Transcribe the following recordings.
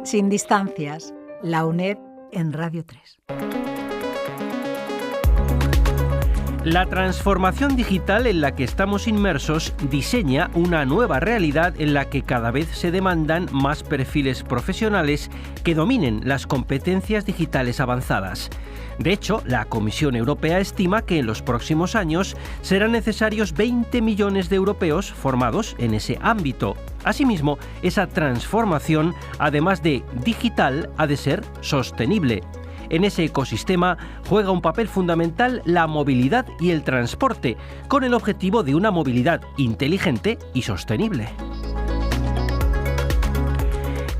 Sin distancias, la UNED en Radio 3. La transformación digital en la que estamos inmersos diseña una nueva realidad en la que cada vez se demandan más perfiles profesionales que dominen las competencias digitales avanzadas. De hecho, la Comisión Europea estima que en los próximos años serán necesarios 20 millones de europeos formados en ese ámbito. Asimismo, esa transformación, además de digital, ha de ser sostenible. En ese ecosistema juega un papel fundamental la movilidad y el transporte, con el objetivo de una movilidad inteligente y sostenible.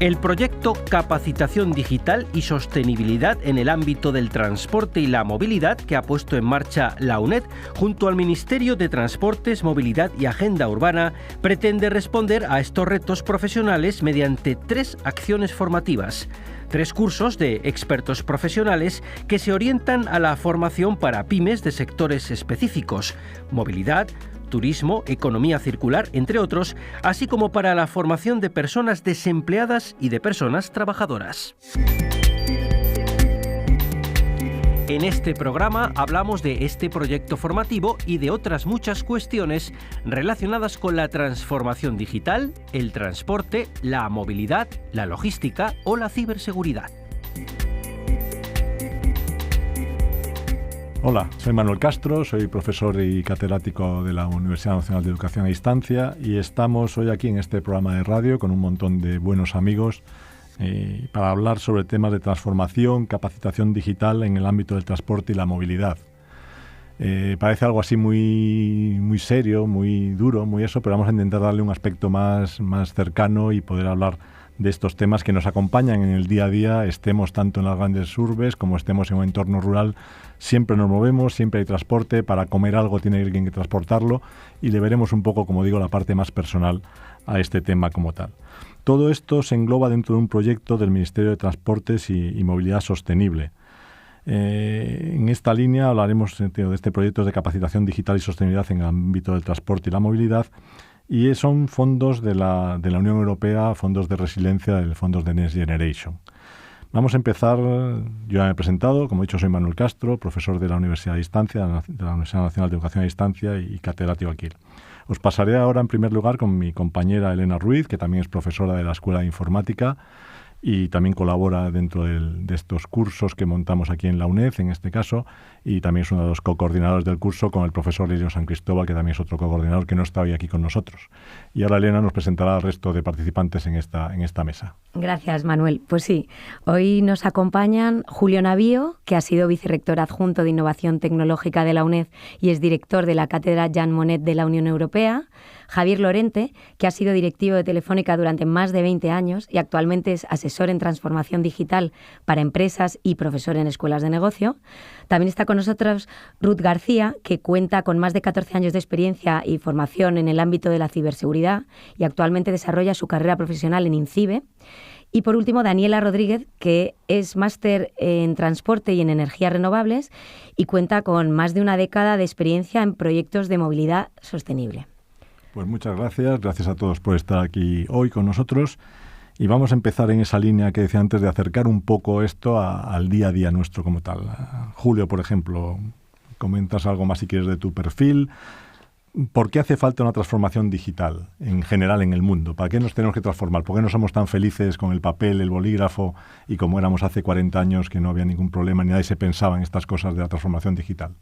El proyecto Capacitación Digital y Sostenibilidad en el ámbito del transporte y la movilidad, que ha puesto en marcha la UNED junto al Ministerio de Transportes, Movilidad y Agenda Urbana, pretende responder a estos retos profesionales mediante 3 acciones formativas. 3 cursos de expertos profesionales que se orientan a la formación para pymes de sectores específicos: movilidad, turismo, economía circular, entre otros, así como para la formación de personas desempleadas y de personas trabajadoras. En este programa hablamos de este proyecto formativo y de otras muchas cuestiones relacionadas con la transformación digital, el transporte, la movilidad, la logística o la ciberseguridad. Hola, soy Manuel Castro, soy profesor y catedrático de la Universidad Nacional de Educación a Distancia y estamos hoy aquí en este programa de radio con un montón de buenos amigos para hablar sobre temas de transformación, capacitación digital en el ámbito del transporte y la movilidad. Parece algo así muy serio, muy duro, muy eso, pero vamos a intentar darle un aspecto más cercano y poder hablar de estos temas que nos acompañan en el día a día, estemos tanto en las grandes urbes como estemos en un entorno rural. Siempre nos movemos, siempre hay transporte, para comer algo tiene alguien que transportarlo y le veremos un poco, como digo, la parte más personal a este tema como tal. Todo esto se engloba dentro de un proyecto del Ministerio de Transportes y Movilidad Sostenible. En esta línea hablaremos de este proyecto de capacitación digital y sostenibilidad en el ámbito del transporte y la movilidad, y son fondos de la Unión Europea, fondos de resiliencia, fondos de Next Generation. Vamos a empezar, yo ya me he presentado, como he dicho soy Manuel Castro, profesor de la Universidad a Distancia, de la Universidad Nacional de Educación a Distancia y catedrático aquí. Os pasaré ahora en primer lugar con mi compañera Elena Ruiz, que también es profesora de la Escuela de Informática y también colabora dentro de estos cursos que montamos aquí en la UNED, en este caso, y también es uno de los co-coordinadores del curso con el profesor Lirio San Cristóbal, que también es otro co-coordinador que no está hoy aquí con nosotros. Y ahora Elena nos presentará al resto de participantes en esta mesa. Gracias, Manuel. Pues sí, hoy nos acompañan Julio Navío, que ha sido vicerrector adjunto de Innovación Tecnológica de la UNED y es director de la Cátedra Jean Monnet de la Unión Europea; Javier Lorente, que ha sido directivo de Telefónica durante más de 20 años y actualmente es asesor en transformación digital para empresas y profesor en escuelas de negocio. También está con nosotros Ruth García, que cuenta con más de 14 años de experiencia y formación en el ámbito de la ciberseguridad y actualmente desarrolla su carrera profesional en INCIBE. Y por último, Daniela Rodríguez, que es máster en transporte y en energías renovables y cuenta con más de una década de experiencia en proyectos de movilidad sostenible. Pues muchas gracias a todos por estar aquí hoy con nosotros y vamos a empezar en esa línea que decía antes de acercar un poco esto al día a día nuestro como tal. Julio, por ejemplo, comentas algo más si quieres de tu perfil. ¿Por qué hace falta una transformación digital en general en el mundo? ¿Para qué nos tenemos que transformar? ¿Por qué no somos tan felices con el papel, el bolígrafo y como éramos hace 40 años que no había ningún problema ni nadie se pensaba en estas cosas de la transformación digital?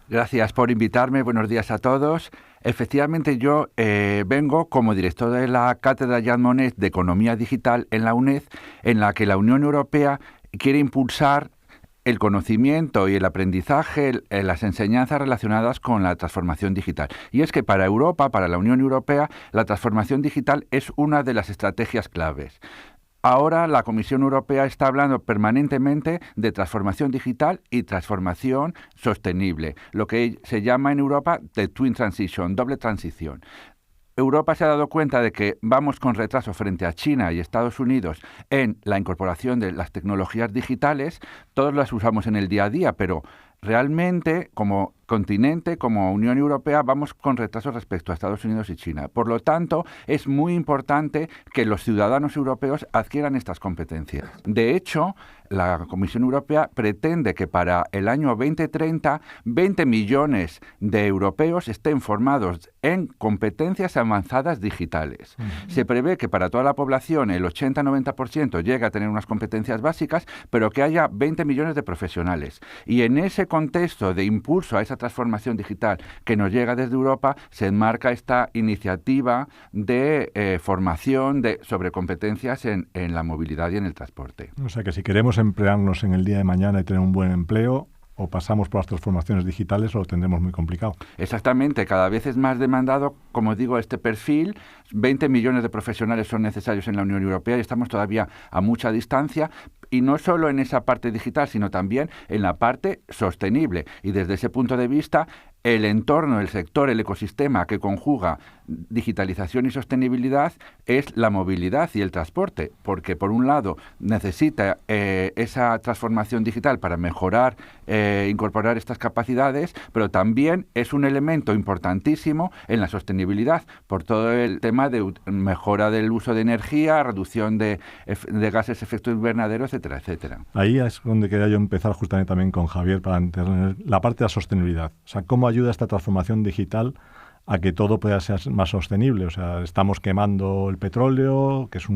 Gracias por invitarme. Buenos días a todos. Efectivamente, yo vengo como director de la Cátedra Jean Monnet de Economía Digital en la UNED, en la que la Unión Europea quiere impulsar el conocimiento y el aprendizaje, las enseñanzas relacionadas con la transformación digital. Y es que para Europa, para la Unión Europea, la transformación digital es una de las estrategias claves. Ahora la Comisión Europea está hablando permanentemente de transformación digital y transformación sostenible, lo que se llama en Europa the Twin Transition, doble transición. Europa se ha dado cuenta de que vamos con retraso frente a China y Estados Unidos en la incorporación de las tecnologías digitales. Todos las usamos en el día a día, pero realmente, como continente, como Unión Europea, vamos con retraso respecto a Estados Unidos y China. Por lo tanto, es muy importante que los ciudadanos europeos adquieran estas competencias. De hecho, la Comisión Europea pretende que para el año 2030 20 millones de europeos estén formados en competencias avanzadas digitales. Se prevé que para toda la población el 80-90% llegue a tener unas competencias básicas, pero que haya 20 millones de profesionales. Y en ese contexto de impulso a esa transformación digital que nos llega desde Europa, se enmarca esta iniciativa de formación sobre competencias en la movilidad y en el transporte. O sea que si queremos emplearnos en el día de mañana y tener un buen empleo, o pasamos por las transformaciones digitales o lo tendremos muy complicado. Exactamente, cada vez es más demandado, como digo, este perfil. 20 millones de profesionales son necesarios en la Unión Europea y estamos todavía a mucha distancia, y no solo en esa parte digital, sino también en la parte sostenible. Y desde ese punto de vista, el entorno, el sector, el ecosistema que conjuga digitalización y sostenibilidad es la movilidad y el transporte, porque por un lado necesita esa transformación digital para mejorar, incorporar estas capacidades, pero también es un elemento importantísimo en la sostenibilidad, por todo el tema de mejora del uso de energía, reducción de gases de efecto invernadero, etcétera, etcétera. Ahí es donde quería yo empezar justamente también con Javier para entender la parte de la sostenibilidad. O sea, ¿cómo ayuda esta transformación digital a que todo pueda ser más sostenible? O sea, estamos quemando el petróleo, que es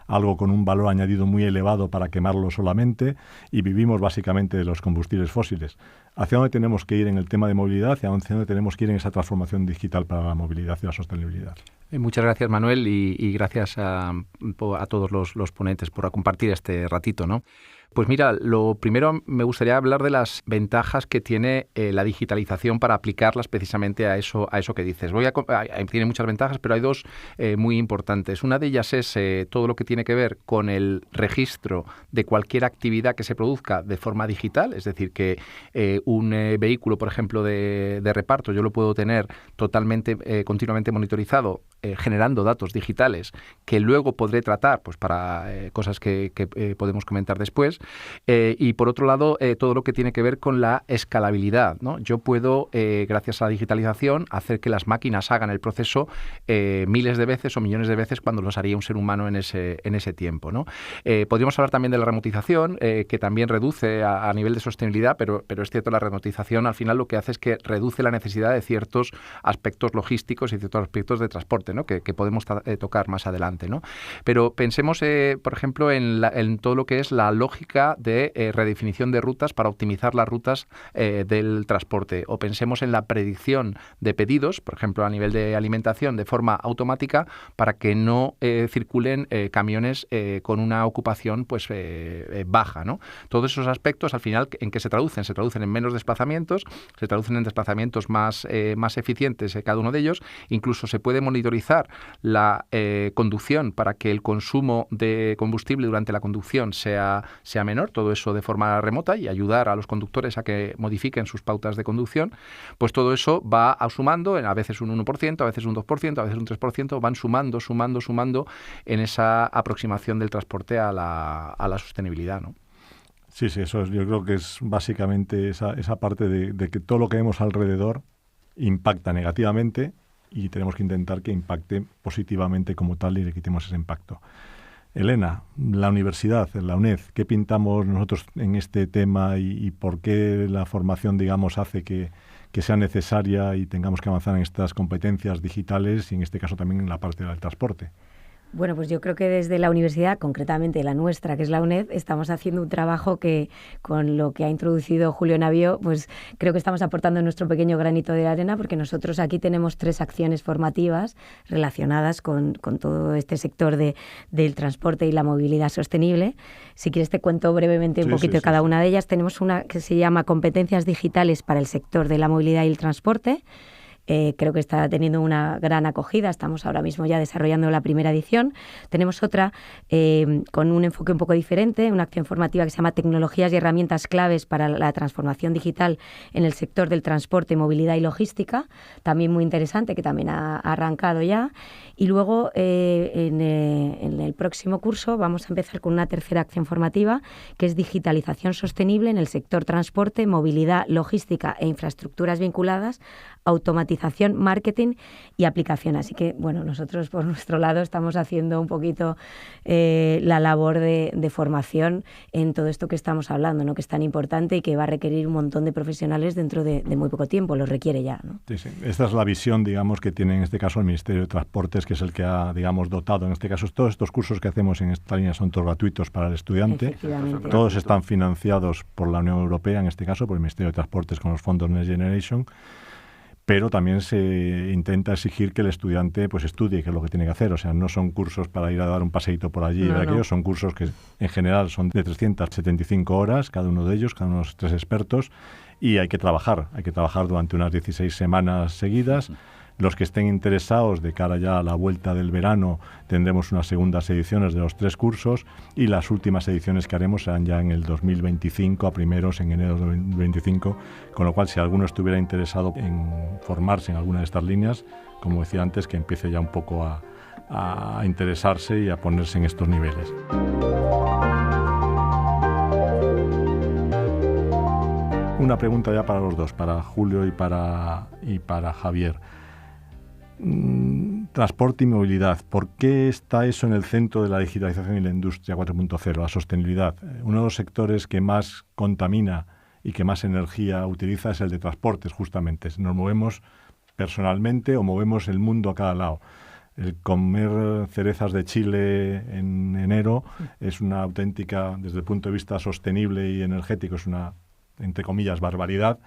algo con un valor añadido muy elevado para quemarlo solamente, y vivimos básicamente de los combustibles fósiles. ¿Hacia dónde tenemos que ir en el tema de movilidad? ¿Hacia dónde tenemos que ir en esa transformación digital para la movilidad y la sostenibilidad? Muchas gracias, Manuel, y gracias a todos los ponentes por compartir este ratito, ¿no? Pues mira, lo primero me gustaría hablar de las ventajas que tiene la digitalización para aplicarlas precisamente a eso que dices. Tiene muchas ventajas, pero hay dos muy importantes. Una de ellas es todo lo que tiene que ver con el registro de cualquier actividad que se produzca de forma digital, es decir, que un vehículo, por ejemplo, de reparto, yo lo puedo tener totalmente, continuamente monitorizado, generando datos digitales que luego podré tratar pues para cosas que podemos comentar después. Y por otro lado, todo lo que tiene que ver con la escalabilidad, ¿no? Yo puedo, gracias a la digitalización, hacer que las máquinas hagan el proceso miles de veces o millones de veces cuando los haría un ser humano en ese tiempo, ¿no? Podríamos hablar también de la remotización, que también reduce a nivel de sostenibilidad, pero es cierto, la remotización al final lo que hace es que reduce la necesidad de ciertos aspectos logísticos y ciertos aspectos de transporte, ¿no? que podemos tocar más adelante, ¿no? Pero pensemos, por ejemplo, en todo lo que es la lógica de redefinición de rutas para optimizar las rutas del transporte, o pensemos en la predicción de pedidos, por ejemplo, a nivel de alimentación, de forma automática para que no circulen camiones con una ocupación pues baja, ¿no? Todos esos aspectos, al final, ¿en qué se traducen? Se traducen en menos desplazamientos, se traducen en desplazamientos más eficientes cada uno de ellos. Incluso se puede monitorizar la conducción para que el consumo de combustible durante la conducción sea menor, todo eso de forma remota, y ayudar a los conductores a que modifiquen sus pautas de conducción. Pues todo eso va sumando, a veces un 1%, a veces un 2%, a veces un 3%, van sumando en esa aproximación del transporte a la sostenibilidad, ¿no? Sí, eso yo creo que es básicamente esa parte de que todo lo que vemos alrededor impacta negativamente y tenemos que intentar que impacte positivamente como tal y le quitemos ese impacto. Elena, la universidad, la UNED, ¿qué pintamos nosotros en este tema y por qué la formación, digamos, hace que sea necesaria y tengamos que avanzar en estas competencias digitales y en este caso también en la parte del transporte? Bueno, pues yo creo que desde la universidad, concretamente la nuestra, que es la UNED, estamos haciendo un trabajo que, con lo que ha introducido Julio Navío, pues creo que estamos aportando nuestro pequeño granito de arena, porque nosotros aquí tenemos 3 acciones formativas relacionadas con todo este sector del transporte y la movilidad sostenible. Si quieres te cuento brevemente un poquito de cada una de ellas. Tenemos una que se llama Competencias Digitales para el sector de la movilidad y el transporte, creo que está teniendo una gran acogida. Estamos ahora mismo ya desarrollando la primera edición. Tenemos otra con un enfoque un poco diferente, una acción formativa que se llama Tecnologías y herramientas claves para la transformación digital en el sector del transporte, movilidad y logística, también muy interesante, que también ha arrancado ya. Y luego en el próximo curso vamos a empezar con una tercera acción formativa, que es digitalización sostenible en el sector transporte, movilidad, logística e infraestructuras vinculadas, automatización, marketing y aplicación. Así que, bueno, nosotros por nuestro lado estamos haciendo un poquito la labor de formación en todo esto que estamos hablando, ¿no? Que es tan importante y que va a requerir un montón de profesionales dentro de muy poco tiempo, lo requiere ya, ¿no? Sí, sí. Esta es la visión, digamos, que tiene en este caso el Ministerio de Transportes, que es el que ha, digamos, dotado. En este caso, todos estos cursos que hacemos en esta línea son todos gratuitos para el estudiante. Todos están financiados por la Unión Europea, en este caso, por el Ministerio de Transportes con los fondos Next Generation. Pero también se intenta exigir que el estudiante pues estudie, que es lo que tiene que hacer. O sea, no son cursos para ir a dar un paseíto por allí, no. Son cursos que en general son de 375 horas, cada uno de ellos, cada uno de los 3 expertos, y hay que trabajar durante unas 16 semanas seguidas. Los que estén interesados, de cara ya a la vuelta del verano, tendremos unas segundas ediciones de los 3 cursos, y las últimas ediciones que haremos serán ya en el 2025, a primeros, en enero de 2025, con lo cual si alguno estuviera interesado en formarse en alguna de estas líneas, como decía antes, que empiece ya un poco a interesarse y a ponerse en estos niveles. Una pregunta ya para los dos, para Julio y para Javier. Transporte y movilidad. ¿Por qué está eso en el centro de la digitalización y la industria 4.0, la sostenibilidad? Uno de los sectores que más contamina y que más energía utiliza es el de transportes, justamente. Nos movemos personalmente o movemos el mundo a cada lado. El comer cerezas de Chile en enero es una auténtica, desde el punto de vista sostenible y energético, es una, entre comillas, barbaridad.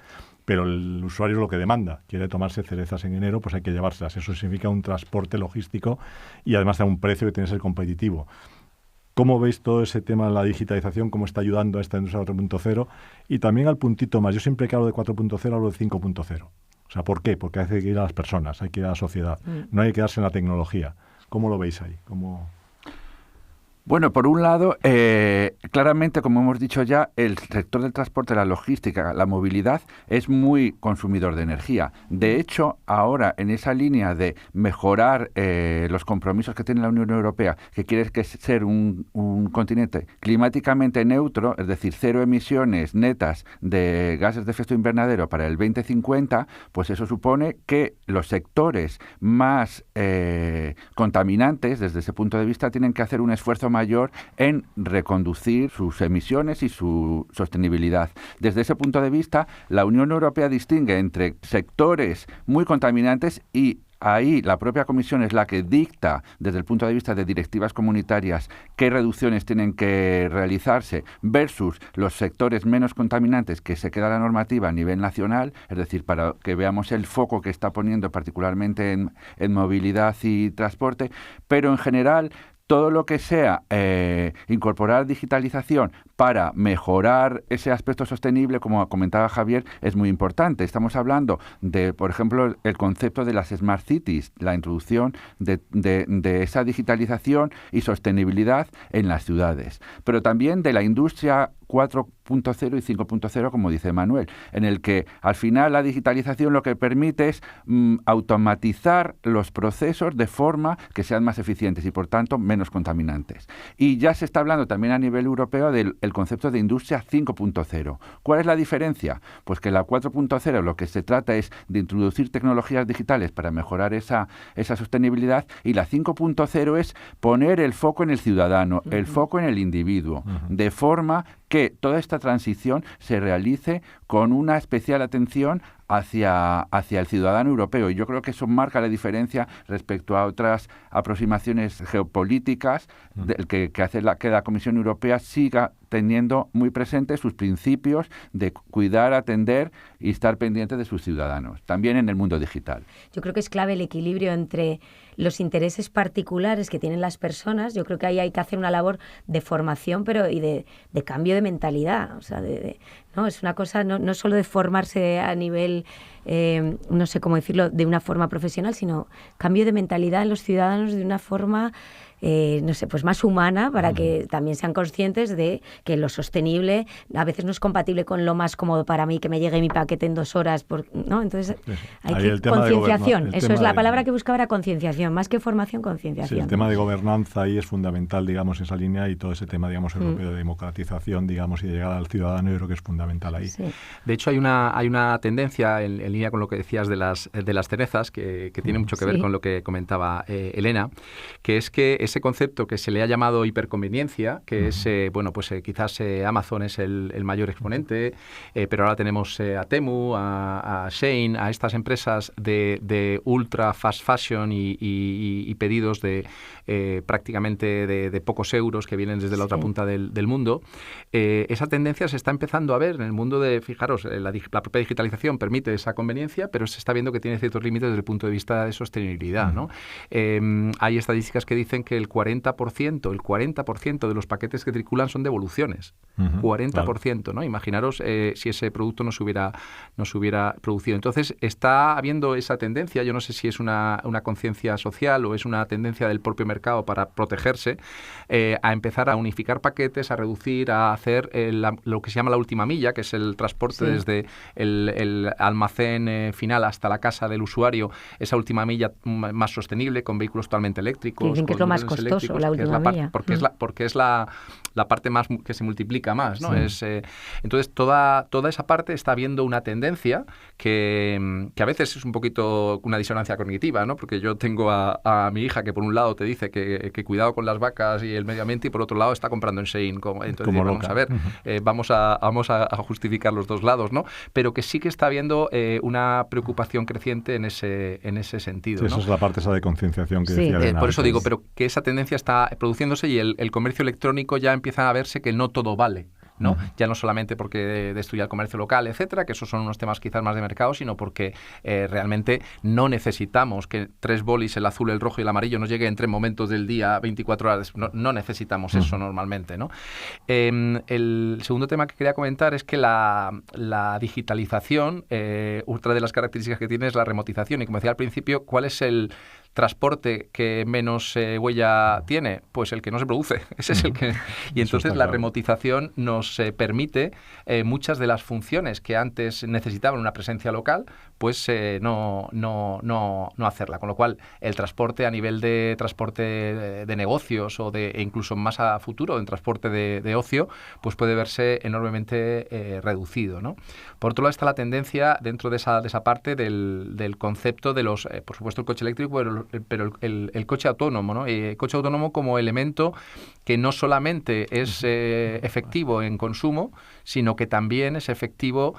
Pero el usuario es lo que demanda. Quiere tomarse cerezas en enero, pues hay que llevárselas. Eso significa un transporte logístico y además a un precio que tiene que ser competitivo. ¿Cómo veis todo ese tema de la digitalización? ¿Cómo está ayudando a esta industria 4.0? Y también al puntito más. Yo siempre que hablo de 4.0 hablo de 5.0. O sea, ¿por qué? Porque hay que ir a las personas, hay que ir a la sociedad. No hay que quedarse en la tecnología. ¿Cómo lo veis ahí? Bueno, por un lado, claramente, como hemos dicho ya, el sector del transporte, la logística, la movilidad es muy consumidor de energía. De hecho, ahora en esa línea de mejorar los compromisos que tiene la Unión Europea, que quiere ser un continente climáticamente neutro, es decir, 0 emisiones netas de gases de efecto invernadero para el 2050, pues eso supone que los sectores más contaminantes, desde ese punto de vista, tienen que hacer un esfuerzo mayor en reconducir sus emisiones y su sostenibilidad. Desde ese punto de vista, la Unión Europea distingue entre sectores muy contaminantes y ahí la propia Comisión es la que dicta, desde el punto de vista de directivas comunitarias, qué reducciones tienen que realizarse versus los sectores menos contaminantes que se queda la normativa a nivel nacional, es decir, para que veamos el foco que está poniendo particularmente en movilidad y transporte, pero en general todo lo que sea incorporar digitalización para mejorar ese aspecto sostenible, como comentaba Javier, es muy importante. Estamos hablando de, por ejemplo, el concepto de las Smart Cities, la introducción de esa digitalización y sostenibilidad en las ciudades, pero también de la industria 4.0 y 5.0, como dice Manuel, en el que al final la digitalización lo que permite es automatizar los procesos de forma que sean más eficientes y, por tanto, menos contaminantes. Y ya se está hablando también a nivel europeo del concepto de industria 5.0. ¿Cuál es la diferencia? Pues que la 4.0 lo que se trata es de introducir tecnologías digitales para mejorar esa sostenibilidad, y la 5.0 es poner el foco en el ciudadano, el foco en el individuo, de forma que toda esta transición se realice con una especial atención hacia el ciudadano europeo. Y yo creo que eso marca la diferencia respecto a otras aproximaciones geopolíticas que hace que la Comisión Europea siga teniendo muy presentes sus principios de cuidar, atender y estar pendiente de sus ciudadanos, también en el mundo digital. Yo creo que es clave el equilibrio entre los intereses particulares que tienen las personas. Yo creo que ahí hay que hacer una labor de formación, pero y de cambio de mentalidad. O sea, no es una cosa, no no solo de formarse a nivel, no sé cómo decirlo, de una forma profesional, sino cambio de mentalidad en los ciudadanos de una forma, no sé, pues más humana, para que también sean conscientes de que lo sostenible a veces no es compatible con lo más cómodo para mí, que me llegue mi paquete en 2 horas, ¿no? Entonces hay que concienciación. Eso es la palabra que buscaba, era concienciación, más que formación, concienciación. Sí, el tema de gobernanza ahí es fundamental, digamos, esa línea, y todo ese tema, digamos, europeo de democratización, digamos, y de llegar al ciudadano, yo creo que es fundamental ahí. Sí. De hecho, hay una tendencia en línea con lo que decías de las cerezas, que tiene mucho que ver con lo que comentaba Elena, que es que ese concepto que se le ha llamado hiperconveniencia, que es, quizás Amazon es el mayor exponente, pero ahora tenemos a Temu, a Shein, a estas empresas de ultra fast fashion y pedidos de prácticamente de pocos euros que vienen desde la otra punta del mundo. Esa tendencia se está empezando a ver en el mundo de, fijaros, la propia digitalización permite esa conveniencia, pero se está viendo que tiene ciertos límites desde el punto de vista de sostenibilidad, ¿no? Hay estadísticas que dicen que el 40% de los paquetes que circulan son devoluciones. 40%, claro. ¿No? Imaginaros si ese producto no se hubiera producido. Entonces, está habiendo esa tendencia, yo no sé si es una conciencia social o es una tendencia del propio mercado para protegerse, a empezar a unificar paquetes, a reducir, a hacer lo que se llama la última milla, que es el transporte desde el almacén final hasta la casa del usuario, esa última milla más sostenible, con vehículos totalmente eléctricos. Dicen que es lo más costoso, la última milla. Porque es la parte más que se multiplica más, ¿no? Entonces, toda esa parte está viendo una tendencia que a veces es un poquito una disonancia cognitiva, ¿no? Porque yo tengo a mi hija que por un lado te dice que cuidado con las vacas y el medio ambiente, y por otro lado está comprando en Shein. Entonces, vamos a ver, vamos a justificar los dos lados, ¿no? Pero que sí que está habiendo una preocupación creciente en ese sentido, ¿no? Esa es la parte esa de concienciación que decía Elena. Por eso digo, pero que esa tendencia está produciéndose, y el comercio electrónico ya empieza a verse que no todo vale, ¿no? Ya no solamente porque destruye el comercio local, etcétera, que esos son unos temas quizás más de mercado, sino porque realmente no necesitamos que 3 bolis, el azul, el rojo y el amarillo, nos lleguen en 3 momentos del día, 24 horas. No necesitamos eso normalmente, ¿no? El segundo tema que quería comentar es que la digitalización, otra de las características que tiene es la remotización. Y como decía al principio, ¿cuál es el transporte que menos huella tiene? Pues el que no se produce. Ese es el que... Y entonces la remotización nos permite muchas de las funciones que antes necesitaban una presencia local, pues no hacerla. Con lo cual, el transporte a nivel de transporte de negocios e incluso más a futuro, en transporte de ocio, pues puede verse enormemente reducido, ¿no? Por otro lado está la tendencia dentro de esa parte del concepto de los, por supuesto, el coche eléctrico, pero el coche autónomo, ¿no? El coche autónomo como elemento que no solamente es efectivo en consumo, sino que también es efectivo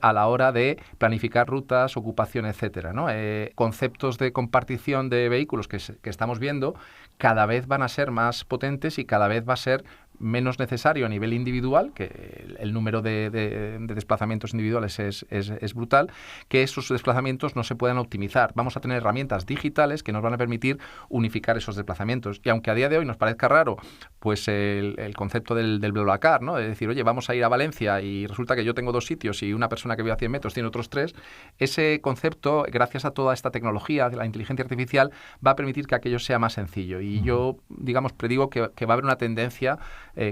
a la hora de planificar rutas, ocupación, etcétera, ¿no? Conceptos de compartición de vehículos que estamos viendo cada vez van a ser más potentes y cada vez va a ser menos necesario a nivel individual, que el número de desplazamientos individuales es brutal, que esos desplazamientos no se puedan optimizar. Vamos a tener herramientas digitales que nos van a permitir unificar esos desplazamientos. Y aunque a día de hoy nos parezca raro, pues el concepto del BlaBlaCar, ¿no? De decir, oye, vamos a ir a Valencia y resulta que yo tengo 2 sitios y una persona que vive a 100 metros tiene otros 3, ese concepto, gracias a toda esta tecnología de la inteligencia artificial, va a permitir que aquello sea más sencillo. Y yo, digamos, predigo que va a haber una tendencia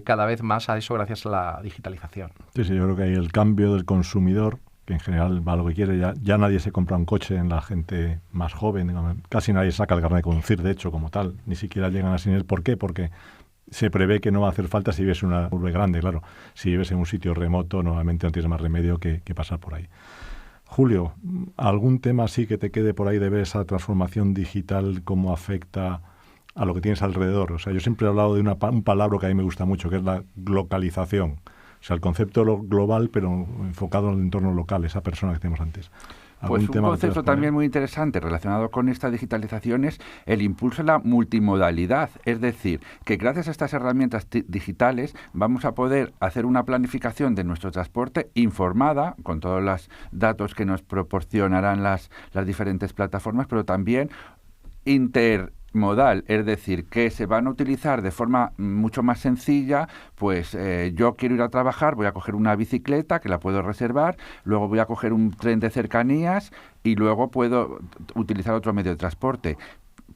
cada vez más a eso gracias a la digitalización. Sí, yo creo que hay el cambio del consumidor, que en general va a lo que quiere. Ya nadie se compra un coche en la gente más joven, digamos. Casi nadie saca el carnet de conducir, de hecho, como tal. Ni siquiera llegan a sin él. ¿Por qué? Porque se prevé que no va a hacer falta si vives en una urbe grande, claro. Si vives en un sitio remoto, normalmente no tienes más remedio que pasar por ahí. Julio, ¿algún tema así que te quede por ahí de ver esa transformación digital, cómo afecta a lo que tienes alrededor? O sea, yo siempre he hablado de un palabra que a mí me gusta mucho, que es la glocalización. O sea, el concepto global, pero enfocado en el entorno local, esa persona que tenemos antes. Pues un concepto también muy interesante relacionado con esta digitalización es el impulso a la multimodalidad. Es decir, que gracias a estas herramientas digitales vamos a poder hacer una planificación de nuestro transporte informada, con todos los datos que nos proporcionarán las diferentes plataformas, pero también multimodal, es decir, que se van a utilizar de forma mucho más sencilla. Pues yo quiero ir a trabajar, voy a coger una bicicleta que la puedo reservar, luego voy a coger un tren de cercanías y luego puedo utilizar otro medio de transporte.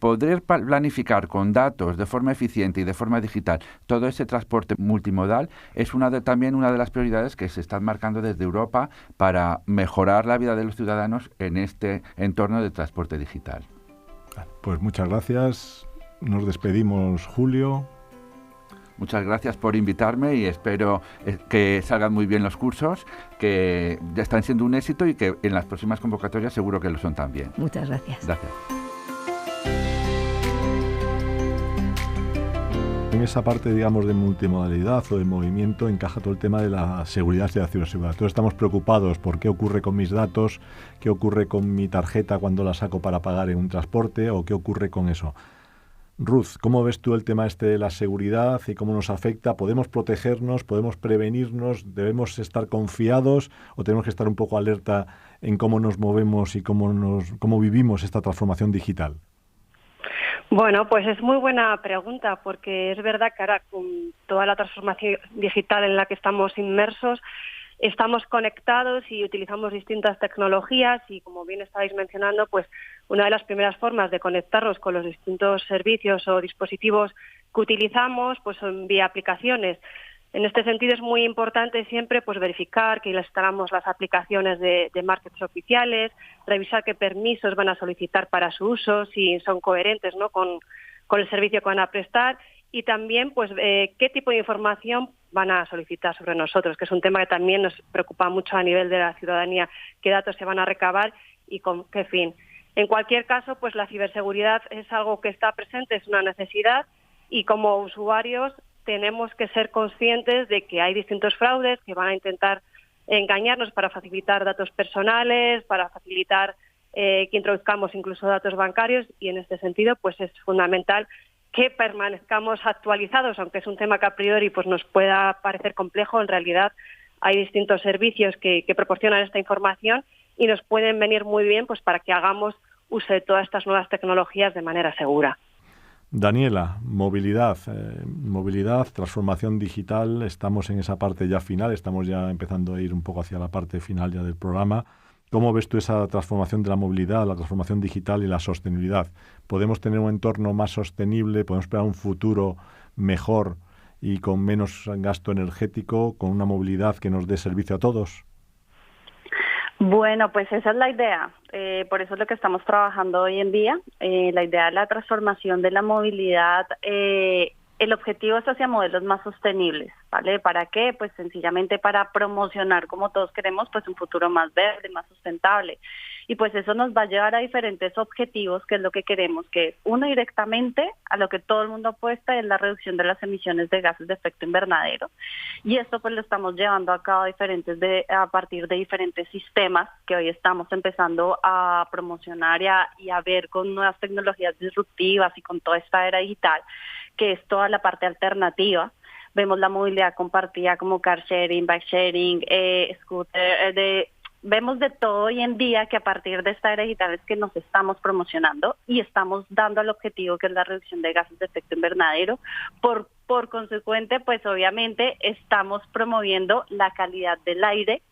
Poder planificar con datos de forma eficiente y de forma digital todo ese transporte multimodal es también una de las prioridades que se están marcando desde Europa para mejorar la vida de los ciudadanos en este entorno de transporte digital. Pues muchas gracias. Nos despedimos, Julio. Muchas gracias por invitarme y espero que salgan muy bien los cursos, que ya están siendo un éxito y que en las próximas convocatorias seguro que lo son también. Muchas gracias. Gracias. En esa parte, digamos, de multimodalidad o de movimiento encaja todo el tema de la seguridad y la ciberseguridad. Todos estamos preocupados por qué ocurre con mis datos, qué ocurre con mi tarjeta cuando la saco para pagar en un transporte o qué ocurre con eso. Ruth, ¿cómo ves tú el tema de la seguridad y cómo nos afecta? ¿Podemos protegernos? ¿Podemos prevenirnos? ¿Debemos estar confiados o tenemos que estar un poco alerta en cómo nos movemos y cómo vivimos esta transformación digital? Bueno, pues es muy buena pregunta, porque es verdad que ahora con toda la transformación digital en la que estamos inmersos, estamos conectados y utilizamos distintas tecnologías y, como bien estabais mencionando, pues una de las primeras formas de conectarnos con los distintos servicios o dispositivos que utilizamos pues son vía aplicaciones. En este sentido es muy importante siempre pues verificar que instalamos las aplicaciones de markets oficiales, revisar qué permisos van a solicitar para su uso, si son coherentes, ¿no?, con el servicio que van a prestar, y también pues qué tipo de información van a solicitar sobre nosotros, que es un tema que también nos preocupa mucho a nivel de la ciudadanía, qué datos se van a recabar y con qué fin. En cualquier caso, pues la ciberseguridad es algo que está presente, es una necesidad, y como usuarios tenemos que ser conscientes de que hay distintos fraudes que van a intentar engañarnos para facilitar datos personales, para facilitar que introduzcamos incluso datos bancarios, y en este sentido pues es fundamental que permanezcamos actualizados, aunque es un tema que a priori pues nos pueda parecer complejo. En realidad hay distintos servicios que proporcionan esta información y nos pueden venir muy bien pues para que hagamos uso de todas estas nuevas tecnologías de manera segura. Daniela, movilidad, transformación digital, estamos en esa parte ya final, estamos ya empezando a ir un poco hacia la parte final ya del programa. ¿Cómo ves tú esa transformación de la movilidad, la transformación digital y la sostenibilidad? ¿Podemos tener un entorno más sostenible? ¿Podemos esperar un futuro mejor y con menos gasto energético, con una movilidad que nos dé servicio a todos? Bueno, pues esa es la idea. Por eso es lo que estamos trabajando hoy en día. La idea de la transformación de la movilidad, el objetivo es hacia modelos más sostenibles, ¿vale? ¿Para qué? Pues sencillamente para promocionar, como todos queremos, pues un futuro más verde, más sustentable. Y pues eso nos va a llevar a diferentes objetivos, que es lo que queremos, que es uno directamente a lo que todo el mundo apuesta, es la reducción de las emisiones de gases de efecto invernadero. Y esto pues lo estamos llevando a cabo a partir de diferentes sistemas que hoy estamos empezando a promocionar y a ver con nuevas tecnologías disruptivas y con toda esta era digital, que es toda la parte alternativa. Vemos la movilidad compartida como car sharing, bike sharing, scooter, vemos de todo hoy en día, que a partir de esta era digital es que nos estamos promocionando y estamos dando al objetivo, que es la reducción de gases de efecto invernadero. Por consecuente, pues obviamente estamos promoviendo la calidad del aire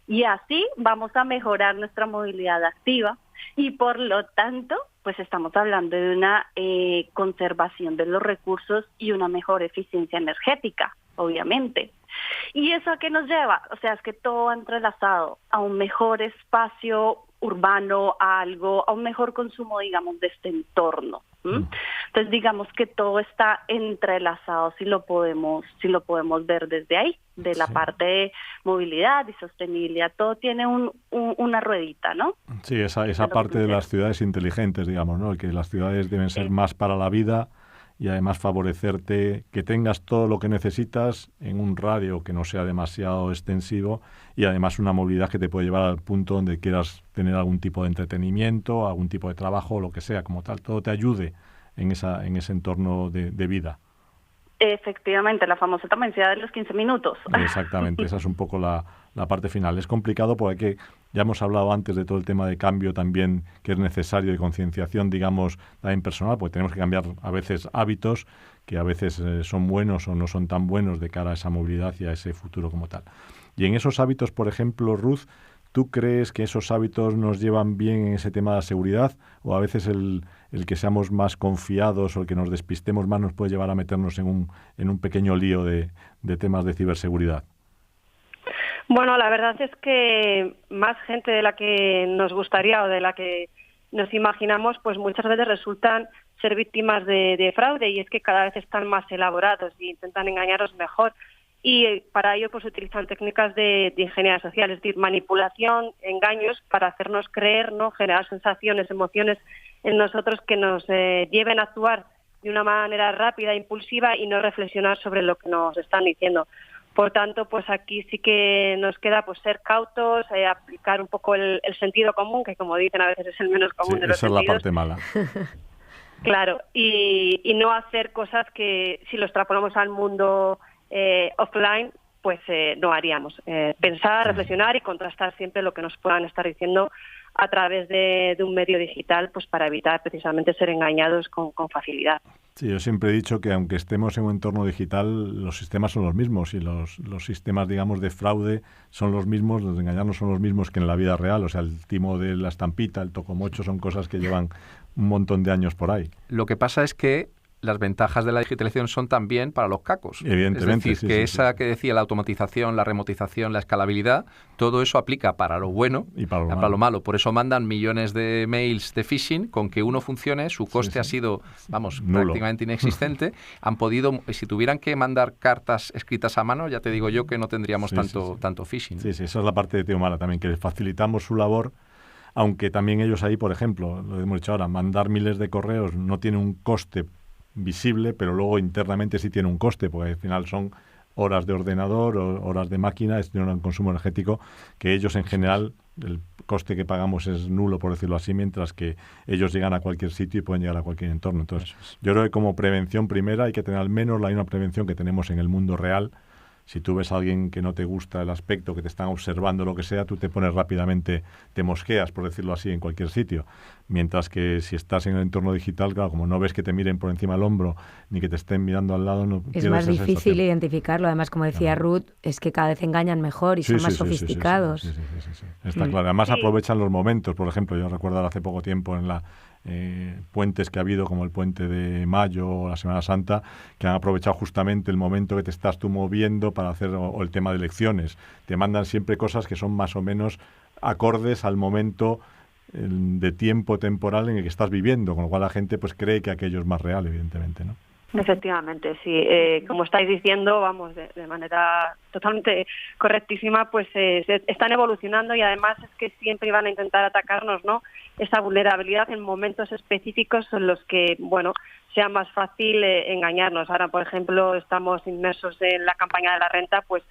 y así vamos a mejorar nuestra movilidad activa y por lo tanto pues estamos hablando de una conservación de los recursos y una mejor eficiencia energética, obviamente. ¿Y eso a qué nos lleva? O sea, es que todo va entrelazado a un mejor espacio urbano, a un mejor consumo, digamos, de este entorno. Entonces, digamos que todo está entrelazado, si lo podemos ver desde ahí, de la parte de movilidad y sostenibilidad. Todo tiene una ruedita, ¿no? Sí, esa parte de las ciudades inteligentes, digamos, ¿no? Que las ciudades deben ser más para la vida y además favorecerte que tengas todo lo que necesitas en un radio que no sea demasiado extensivo y además una movilidad que te puede llevar al punto donde quieras tener algún tipo de entretenimiento, algún tipo de trabajo o lo que sea, como tal, todo te ayude en ese entorno de vida. Efectivamente, la famosa también ciudad de los 15 minutos. Exactamente, esa es un poco la la parte final. Es complicado porque ya hemos hablado antes de todo el tema de cambio también que es necesario, de concienciación, digamos, también personal, porque tenemos que cambiar a veces hábitos que a veces son buenos o no son tan buenos de cara a esa movilidad y a ese futuro como tal. Y en esos hábitos, por ejemplo, Ruth, ¿tú crees que esos hábitos nos llevan bien en ese tema de la seguridad? ¿O a veces el que seamos más confiados o el que nos despistemos más nos puede llevar a meternos en un pequeño lío de temas de ciberseguridad? Bueno, la verdad es que más gente de la que nos gustaría o de la que nos imaginamos, pues muchas veces resultan ser víctimas de fraude, y es que cada vez están más elaborados e intentan engañaros mejor. Y para ello pues utilizan técnicas de ingeniería social, es decir, manipulación, engaños para hacernos creer, ¿no? Generar sensaciones, emociones en nosotros que nos lleven a actuar de una manera rápida, impulsiva y no reflexionar sobre lo que nos están diciendo. Por tanto, pues aquí sí que nos queda pues ser cautos, aplicar un poco el sentido común, que como dicen a veces es el menos común de los sentidos. Esa es la parte mala. Claro, y no hacer cosas que si lo extrapolamos al mundo offline, pues no haríamos. Pensar, reflexionar y contrastar siempre lo que nos puedan estar diciendo a través de un medio digital, pues para evitar precisamente ser engañados con facilidad. Sí, yo siempre he dicho que aunque estemos en un entorno digital, los sistemas son los mismos y los sistemas, digamos, de fraude son los mismos, los de engañarnos son los mismos que en la vida real. O sea, el timo de la estampita, el tocomocho, son cosas que llevan un montón de años por ahí. Lo que pasa es que las ventajas de la digitalización son también para los cacos. Evidentemente. Es decir, que decía la automatización, la remotización, la escalabilidad, todo eso aplica para lo bueno y para lo malo. Por eso mandan millones de mails de phishing, con que uno funcione, su coste ha sido, nulo, prácticamente inexistente. Han podido, si tuvieran que mandar cartas escritas a mano, ya te digo yo que no tendríamos tanto phishing. Sí, esa es la parte de Teo Mala también, que les facilitamos su labor, aunque también ellos ahí, por ejemplo, lo hemos dicho ahora, mandar miles de correos no tiene un coste visible, pero luego internamente sí tiene un coste, porque al final son horas de ordenador o horas de máquina, es un consumo energético que ellos en general, el coste que pagamos es nulo, por decirlo así, mientras que ellos llegan a cualquier sitio y pueden llegar a cualquier entorno. Entonces, yo creo que como prevención primera hay que tener al menos la misma prevención que tenemos en el mundo real. Si tú ves a alguien que no te gusta el aspecto, que te están observando, lo que sea, tú te pones rápidamente, te mosqueas, por decirlo así, en cualquier sitio. Mientras que si estás en el entorno digital, claro, como no ves que te miren por encima del hombro, ni que te estén mirando al lado, no es más difícil identificarlo. Además, como decía Ruth, es que cada vez engañan mejor y son más sofisticados. Sí. Está claro. Además aprovechan los momentos. Por ejemplo, yo recuerdo hace poco tiempo en la puentes que ha habido, como el puente de Mayo o la Semana Santa, que han aprovechado justamente el momento que te estás tú moviendo para hacer, o el tema de elecciones. Te mandan siempre cosas que son más o menos acordes al momento de tiempo temporal en el que estás viviendo, con lo cual la gente pues cree que aquello es más real, evidentemente, ¿no? Efectivamente, sí. Como estáis diciendo, vamos, de manera totalmente correctísima, pues están evolucionando, y además es que siempre van a intentar atacarnos, ¿no? Esa vulnerabilidad en momentos específicos en los que, bueno, sea más fácil engañarnos. Ahora, por ejemplo, estamos inmersos en la campaña de la renta, pues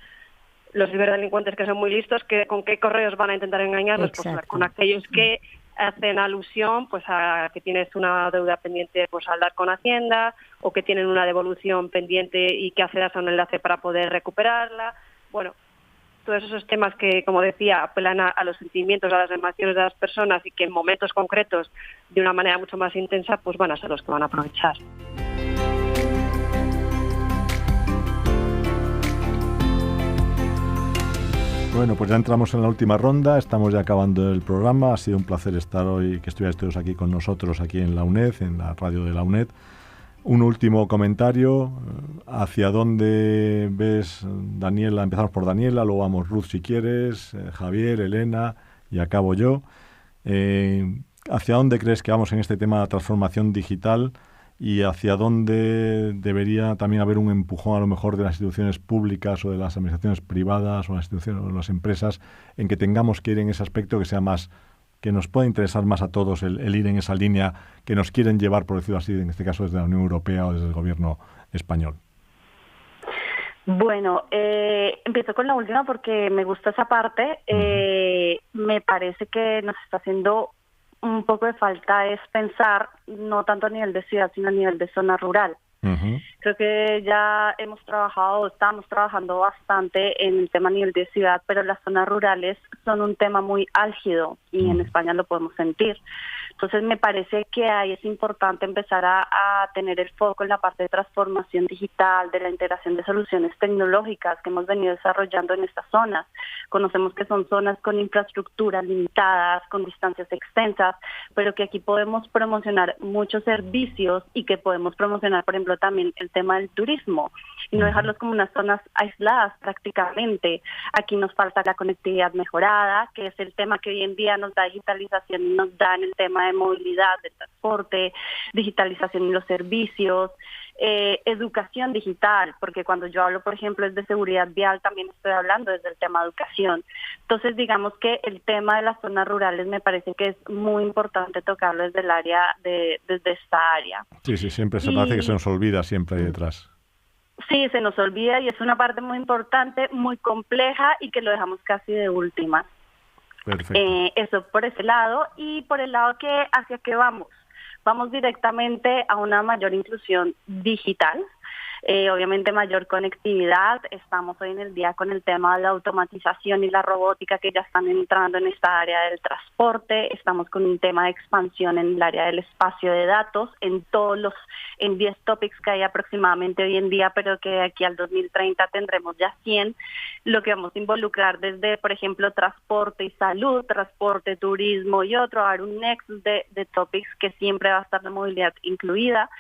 los ciberdelincuentes, que son muy listos, ¿con qué correos van a intentar engañarnos? Pues con aquellos que hacen alusión pues a que tienes una deuda pendiente por saldar con Hacienda, o que tienen una devolución pendiente y que accedas a un enlace para poder recuperarla. Bueno, todos esos temas que, como decía, apelan a los sentimientos, a las emociones de las personas, y que en momentos concretos, de una manera mucho más intensa, pues van a ser los que van a aprovechar. Bueno, pues ya entramos en la última ronda, estamos ya acabando el programa. Ha sido un placer estar hoy, que estuvierais todos aquí con nosotros, aquí en la UNED, en la radio de la UNED. Un último comentario, ¿hacia dónde ves, Daniela? Empezamos por Daniela, luego vamos Ruth si quieres, Javier, Elena, y acabo yo. ¿Hacia dónde crees que vamos en este tema de la transformación digital? Y hacia dónde debería también haber un empujón a lo mejor de las instituciones públicas o de las administraciones privadas o las instituciones o las empresas, en que tengamos que ir en ese aspecto que sea más, que nos pueda interesar más a todos el ir en esa línea que nos quieren llevar, por decirlo así, en este caso desde la Unión Europea o desde el gobierno español. Bueno, empiezo con la última porque me gusta esa parte. Me parece que nos está haciendo un poco de falta es pensar, no tanto a nivel de ciudad, sino a nivel de zona rural. Creo que ya estamos trabajando bastante en el tema a nivel de ciudad, pero las zonas rurales son un tema muy álgido y en España lo podemos sentir. Entonces me parece que ahí es importante empezar a tener el foco en la parte de transformación digital, de la integración de soluciones tecnológicas que hemos venido desarrollando en estas zonas. Conocemos que son zonas con infraestructuras limitadas, con distancias extensas, pero que aquí podemos promocionar muchos servicios y que podemos promocionar, por ejemplo, también el tema del turismo y no dejarlos como unas zonas aisladas prácticamente. Aquí nos falta la conectividad mejorada, que es el tema que hoy en día nos da digitalización y nos da en el tema de movilidad, de transporte, digitalización en los servicios, educación digital, porque cuando yo hablo, por ejemplo, de seguridad vial, también estoy hablando desde el tema de educación. Entonces, digamos que el tema de las zonas rurales me parece que es muy importante tocarlo desde el área, desde esta área. Sí, siempre se parece que se nos olvida siempre ahí detrás. Sí, se nos olvida y es una parte muy importante, muy compleja y que lo dejamos casi de última. Perfecto. Eso por ese lado, y por el lado que hacia qué vamos directamente a una mayor inclusión digital, obviamente mayor conectividad. Estamos hoy en el día con el tema de la automatización y la robótica que ya están entrando en esta área del transporte. Estamos con un tema de expansión en el área del espacio de datos en 10 topics que hay aproximadamente hoy en día, pero que de aquí al 2030 tendremos ya 100, lo que vamos a involucrar desde, por ejemplo, transporte y salud, transporte, turismo y otro, a un nexus de topics que siempre va a estar la movilidad incluida.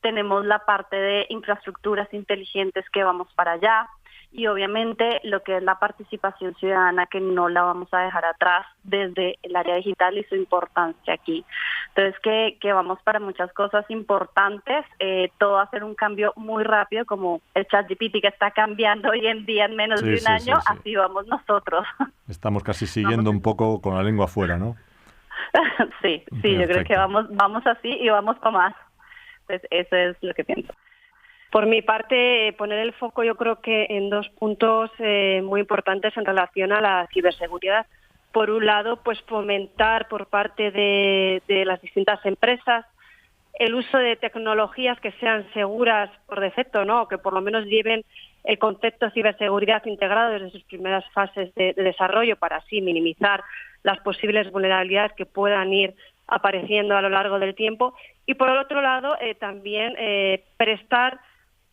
Tenemos la parte de infraestructuras inteligentes que vamos para allá y obviamente lo que es la participación ciudadana, que no la vamos a dejar atrás desde el área digital y su importancia aquí. Entonces que vamos para muchas cosas importantes, todo va a ser un cambio muy rápido, como el ChatGPT que está cambiando hoy en día en menos de un año, así vamos nosotros. Estamos casi siguiendo un poco con la lengua afuera, ¿no? Sí, Perfecto. Yo creo que vamos así y vamos para más. Pues eso es lo que pienso. Por mi parte, poner el foco yo creo que en 2 puntos muy importantes en relación a la ciberseguridad. Por un lado, pues fomentar por parte de las distintas empresas el uso de tecnologías que sean seguras por defecto, ¿no? Que por lo menos lleven el concepto de ciberseguridad integrado desde sus primeras fases de desarrollo, para así minimizar las posibles vulnerabilidades que puedan ir apareciendo a lo largo del tiempo. Y por el otro lado, también prestar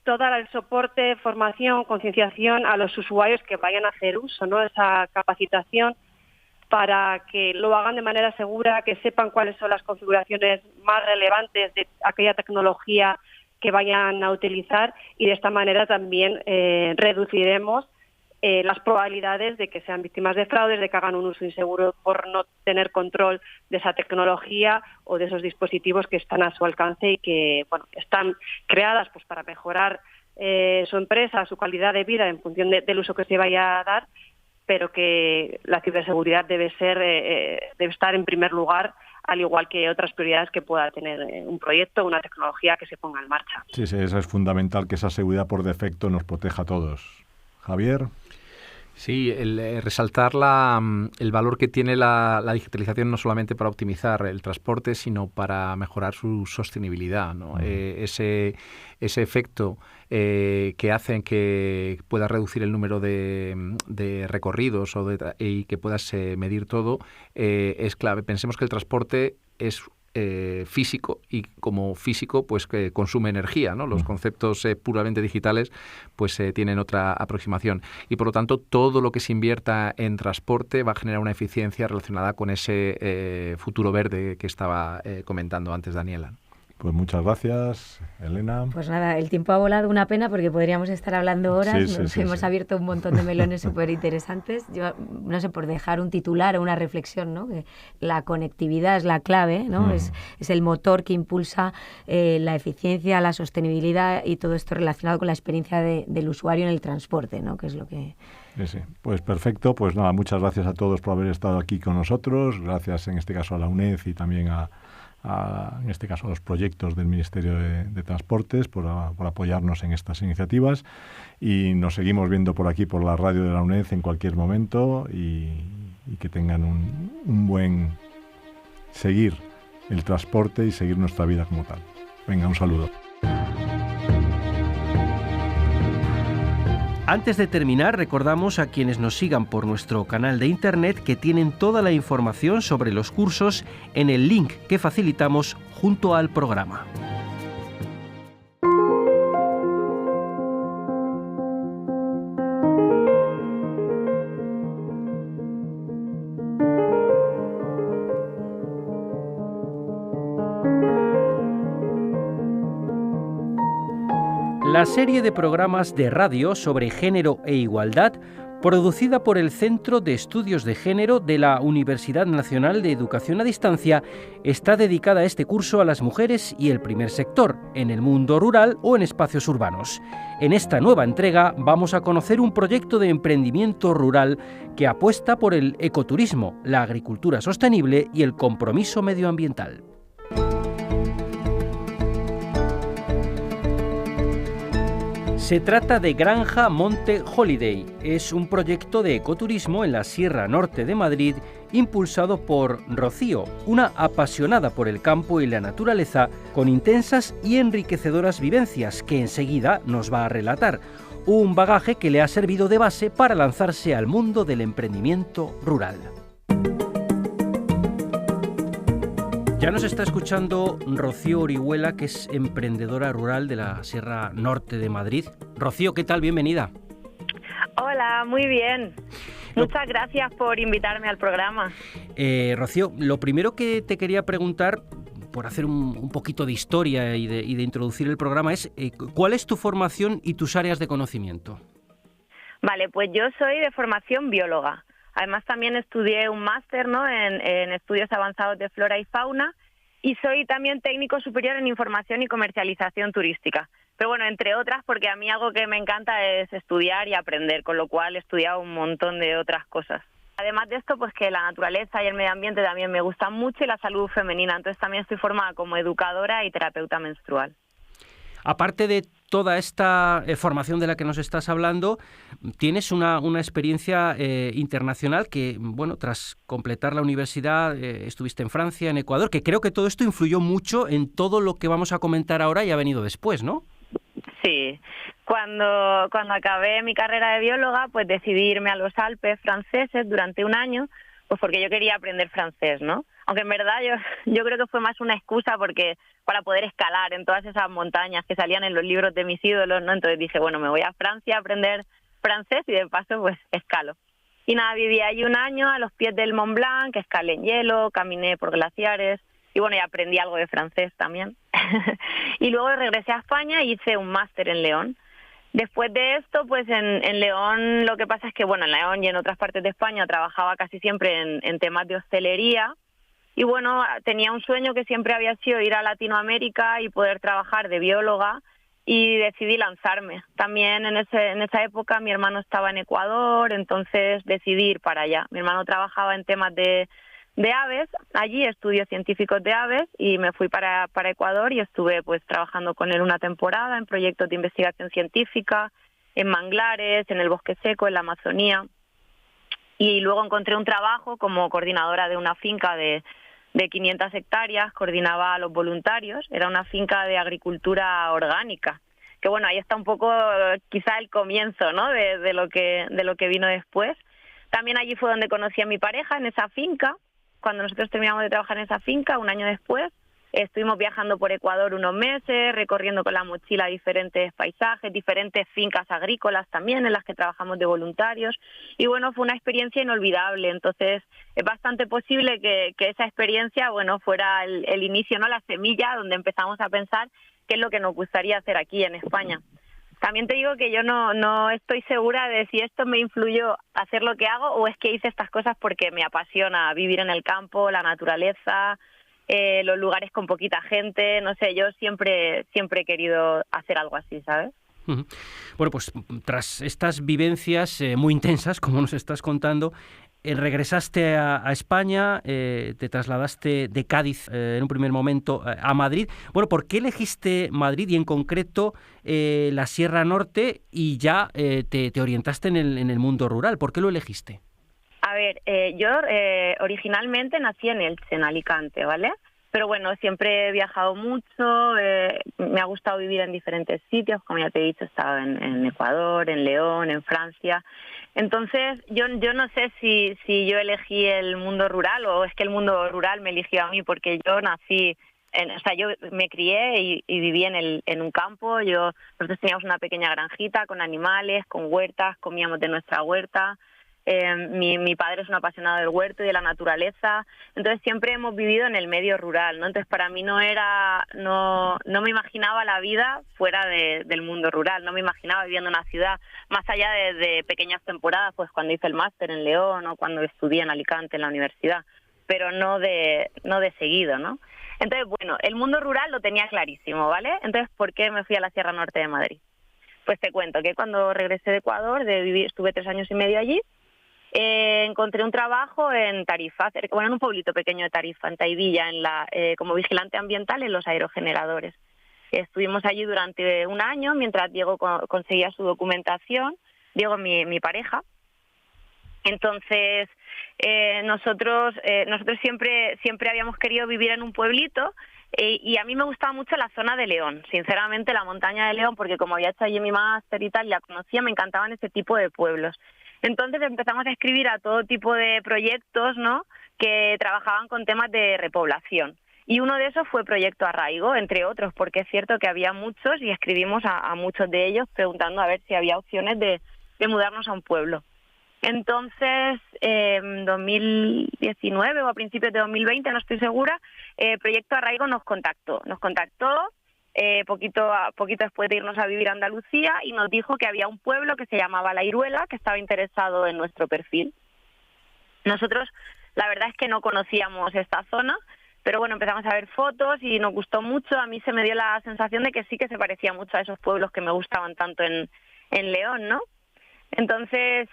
todo el soporte, formación, concienciación a los usuarios que vayan a hacer uso, ¿no? Esa capacitación para que lo hagan de manera segura, que sepan cuáles son las configuraciones más relevantes de aquella tecnología que vayan a utilizar, y de esta manera también reduciremos las probabilidades de que sean víctimas de fraudes, de que hagan un uso inseguro por no tener control de esa tecnología o de esos dispositivos que están a su alcance y que, bueno, están creadas pues para mejorar su empresa, su calidad de vida en función del uso que se vaya a dar, pero que la ciberseguridad debe estar en primer lugar, al igual que otras prioridades que pueda tener un proyecto o una tecnología que se ponga en marcha. Sí, eso es fundamental, que esa seguridad por defecto nos proteja a todos. Javier. Sí, resaltar el valor que tiene la digitalización, no solamente para optimizar el transporte, sino para mejorar su sostenibilidad, ¿no? Ese efecto que hacen que puedas reducir el número de recorridos y que puedas medir todo es clave. Pensemos que el transporte es físico, y como físico pues que consume energía, ¿no? Los conceptos puramente digitales pues tienen otra aproximación, y por lo tanto todo lo que se invierta en transporte va a generar una eficiencia relacionada con ese futuro verde que estaba comentando antes Daniela. Pues muchas gracias, Elena. Pues nada, el tiempo ha volado, una pena, porque podríamos estar hablando horas. Hemos abierto un montón de melones súper interesantes. Yo no sé, por dejar un titular o una reflexión, ¿no? Que la conectividad es la clave, ¿no? Es el motor que impulsa la eficiencia, la sostenibilidad y todo esto relacionado con la experiencia del usuario en el transporte, ¿no? Que es lo que... Sí. Pues perfecto. Pues nada, muchas gracias a todos por haber estado aquí con nosotros. Gracias en este caso a la UNED y también en este caso a los proyectos del Ministerio de Transportes por apoyarnos en estas iniciativas, y nos seguimos viendo por aquí por la radio de la UNED en cualquier momento, y que tengan un buen seguir el transporte y seguir nuestra vida como tal. Venga, un saludo. Antes de terminar, recordamos a quienes nos sigan por nuestro canal de internet que tienen toda la información sobre los cursos en el link que facilitamos junto al programa. La serie de programas de radio sobre género e igualdad, producida por el Centro de Estudios de Género de la Universidad Nacional de Educación a Distancia, está dedicada a este curso a las mujeres y el primer sector, en el mundo rural o en espacios urbanos. En esta nueva entrega vamos a conocer un proyecto de emprendimiento rural que apuesta por el ecoturismo, la agricultura sostenible y el compromiso medioambiental. Se trata de Granja Monte Holiday. Es un proyecto de ecoturismo en la Sierra Norte de Madrid impulsado por Rocío, una apasionada por el campo y la naturaleza, con intensas y enriquecedoras vivencias que enseguida nos va a relatar. Un bagaje que le ha servido de base para lanzarse al mundo del emprendimiento rural. Ya nos está escuchando Rocío Orihuela, que es emprendedora rural de la Sierra Norte de Madrid. Rocío, ¿qué tal? Bienvenida. Hola, muy bien. Muchas gracias por invitarme al programa. Rocío, lo primero que te quería preguntar, por hacer un poquito de historia y de introducir el programa, es ¿cuál es tu formación y tus áreas de conocimiento? Vale, pues yo soy de formación bióloga. Además también estudié un máster, ¿no?, en estudios avanzados de flora y fauna, y soy también técnico superior en información y comercialización turística. Pero bueno, entre otras, porque a mí algo que me encanta es estudiar y aprender, con lo cual he estudiado un montón de otras cosas. Además de esto, pues que la naturaleza y el medio ambiente también me gustan mucho y la salud femenina, entonces también estoy formada como educadora y terapeuta menstrual. Aparte de toda esta formación de la que nos estás hablando, tienes una experiencia internacional que, bueno, tras completar la universidad estuviste en Francia, en Ecuador, que creo que todo esto influyó mucho en todo lo que vamos a comentar ahora y ha venido después, ¿no? Sí, cuando acabé mi carrera de bióloga, pues decidí irme a los Alpes franceses durante un año, pues porque yo quería aprender francés, ¿no? Aunque en verdad yo creo que fue más una excusa porque para poder escalar en todas esas montañas que salían en los libros de mis ídolos, ¿no? Entonces dije, bueno, me voy a Francia a aprender francés y de paso pues escalo. Y nada, viví ahí un año a los pies del Mont Blanc, escalé en hielo, caminé por glaciares y bueno, y aprendí algo de francés también. Y luego regresé a España y hice un máster en León. Después de esto, pues en León lo que pasa es que, bueno, en León y en otras partes de España trabajaba casi siempre en temas de hostelería. Y bueno, tenía un sueño que siempre había sido ir a Latinoamérica y poder trabajar de bióloga y decidí lanzarme. También en esa época mi hermano estaba en Ecuador, entonces decidí ir para allá. Mi hermano trabajaba en temas de aves, allí estudios científicos de aves y me fui para Ecuador y estuve pues trabajando con él una temporada en proyectos de investigación científica, en manglares, en el bosque seco, en la Amazonía. Y luego encontré un trabajo como coordinadora de una finca de 500 hectáreas, coordinaba a los voluntarios, era una finca de agricultura orgánica, que bueno, ahí está un poco quizá el comienzo, ¿no?, de lo que vino después. También allí fue donde conocí a mi pareja, en esa finca. Cuando nosotros terminamos de trabajar en esa finca, un año después, estuvimos viajando por Ecuador unos meses, recorriendo con la mochila diferentes paisajes, diferentes fincas agrícolas también en las que trabajamos de voluntarios. Y bueno, fue una experiencia inolvidable. Entonces, es bastante posible que esa experiencia, bueno, fuera el inicio, ¿no?, la semilla donde empezamos a pensar qué es lo que nos gustaría hacer aquí en España. También te digo que yo no estoy segura de si esto me influyó a hacer lo que hago o es que hice estas cosas porque me apasiona vivir en el campo, la naturaleza, los lugares con poquita gente, no sé, yo siempre he querido hacer algo así, ¿sabes? Bueno, pues tras estas vivencias muy intensas, como nos estás contando, regresaste a España, te trasladaste de Cádiz en un primer momento a Madrid. Bueno, ¿por qué elegiste Madrid y en concreto la Sierra Norte y ya te orientaste en el mundo rural? ¿Por qué lo elegiste? A ver, yo originalmente nací en Elche, en Alicante, ¿vale? Pero bueno, siempre he viajado mucho, me ha gustado vivir en diferentes sitios, como ya te he dicho, he estado en Ecuador, en León, en Francia. Entonces, yo no sé si yo elegí el mundo rural o es que el mundo rural me eligió a mí, porque yo nací, yo me crié y viví en un campo. Nosotros teníamos una pequeña granjita con animales, con huertas, comíamos de nuestra huerta. Mi padre es un apasionado del huerto y de la naturaleza, entonces siempre hemos vivido en el medio rural, ¿no? Entonces para mí no me imaginaba la vida fuera del mundo rural, no me imaginaba viviendo en una ciudad, más allá de pequeñas temporadas, pues cuando hice el máster en León o cuando estudié en Alicante en la universidad, pero no de seguido, ¿no? Entonces, bueno, el mundo rural lo tenía clarísimo, ¿vale? Entonces, ¿por qué me fui a la Sierra Norte de Madrid? Pues te cuento que cuando regresé de Ecuador, estuve 3 años y medio allí. Encontré un trabajo en Tarifa, en un pueblito pequeño de Tarifa, en Taivilla, como vigilante ambiental en los aerogeneradores. Estuvimos allí durante 1 año mientras Diego conseguía su documentación, Diego mi pareja. Entonces, nosotros siempre habíamos querido vivir en un pueblito y a mí me gustaba mucho la zona de León, sinceramente la montaña de León, porque como había hecho allí mi máster y tal, la conocía, me encantaban ese tipo de pueblos. Entonces empezamos a escribir a todo tipo de proyectos, ¿no?, que trabajaban con temas de repoblación. Y uno de esos fue Proyecto Arraigo, entre otros, porque es cierto que había muchos y escribimos a muchos de ellos preguntando a ver si había opciones de mudarnos a un pueblo. Entonces, en 2019 o a principios de 2020, no estoy segura, Proyecto Arraigo nos contactó poquito después de irnos a vivir a Andalucía y nos dijo que había un pueblo que se llamaba La Iruela que estaba interesado en nuestro perfil. Nosotros, la verdad es que no conocíamos esta zona, pero bueno, empezamos a ver fotos y nos gustó mucho. A mí se me dio la sensación de que sí que se parecía mucho a esos pueblos que me gustaban tanto en León, ¿no? Entonces,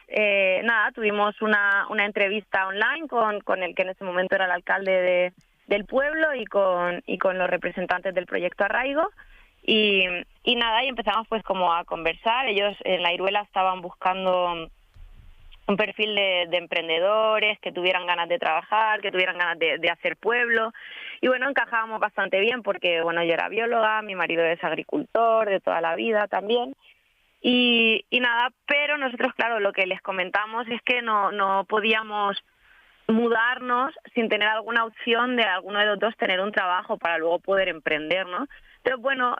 tuvimos una entrevista online con el que en ese momento era el alcalde del pueblo y con los representantes del Proyecto Arraigo y empezamos pues como a conversar. Ellos en La Iruela estaban buscando un perfil de emprendedores que tuvieran ganas de trabajar, que tuvieran ganas de hacer pueblo y bueno, encajábamos bastante bien porque bueno, yo era bióloga, mi marido es agricultor de toda la vida también. Pero nosotros, claro, lo que les comentamos es que no podíamos mudarnos sin tener alguna opción de alguno de los dos tener un trabajo para luego poder emprender, ¿no? Entonces, bueno,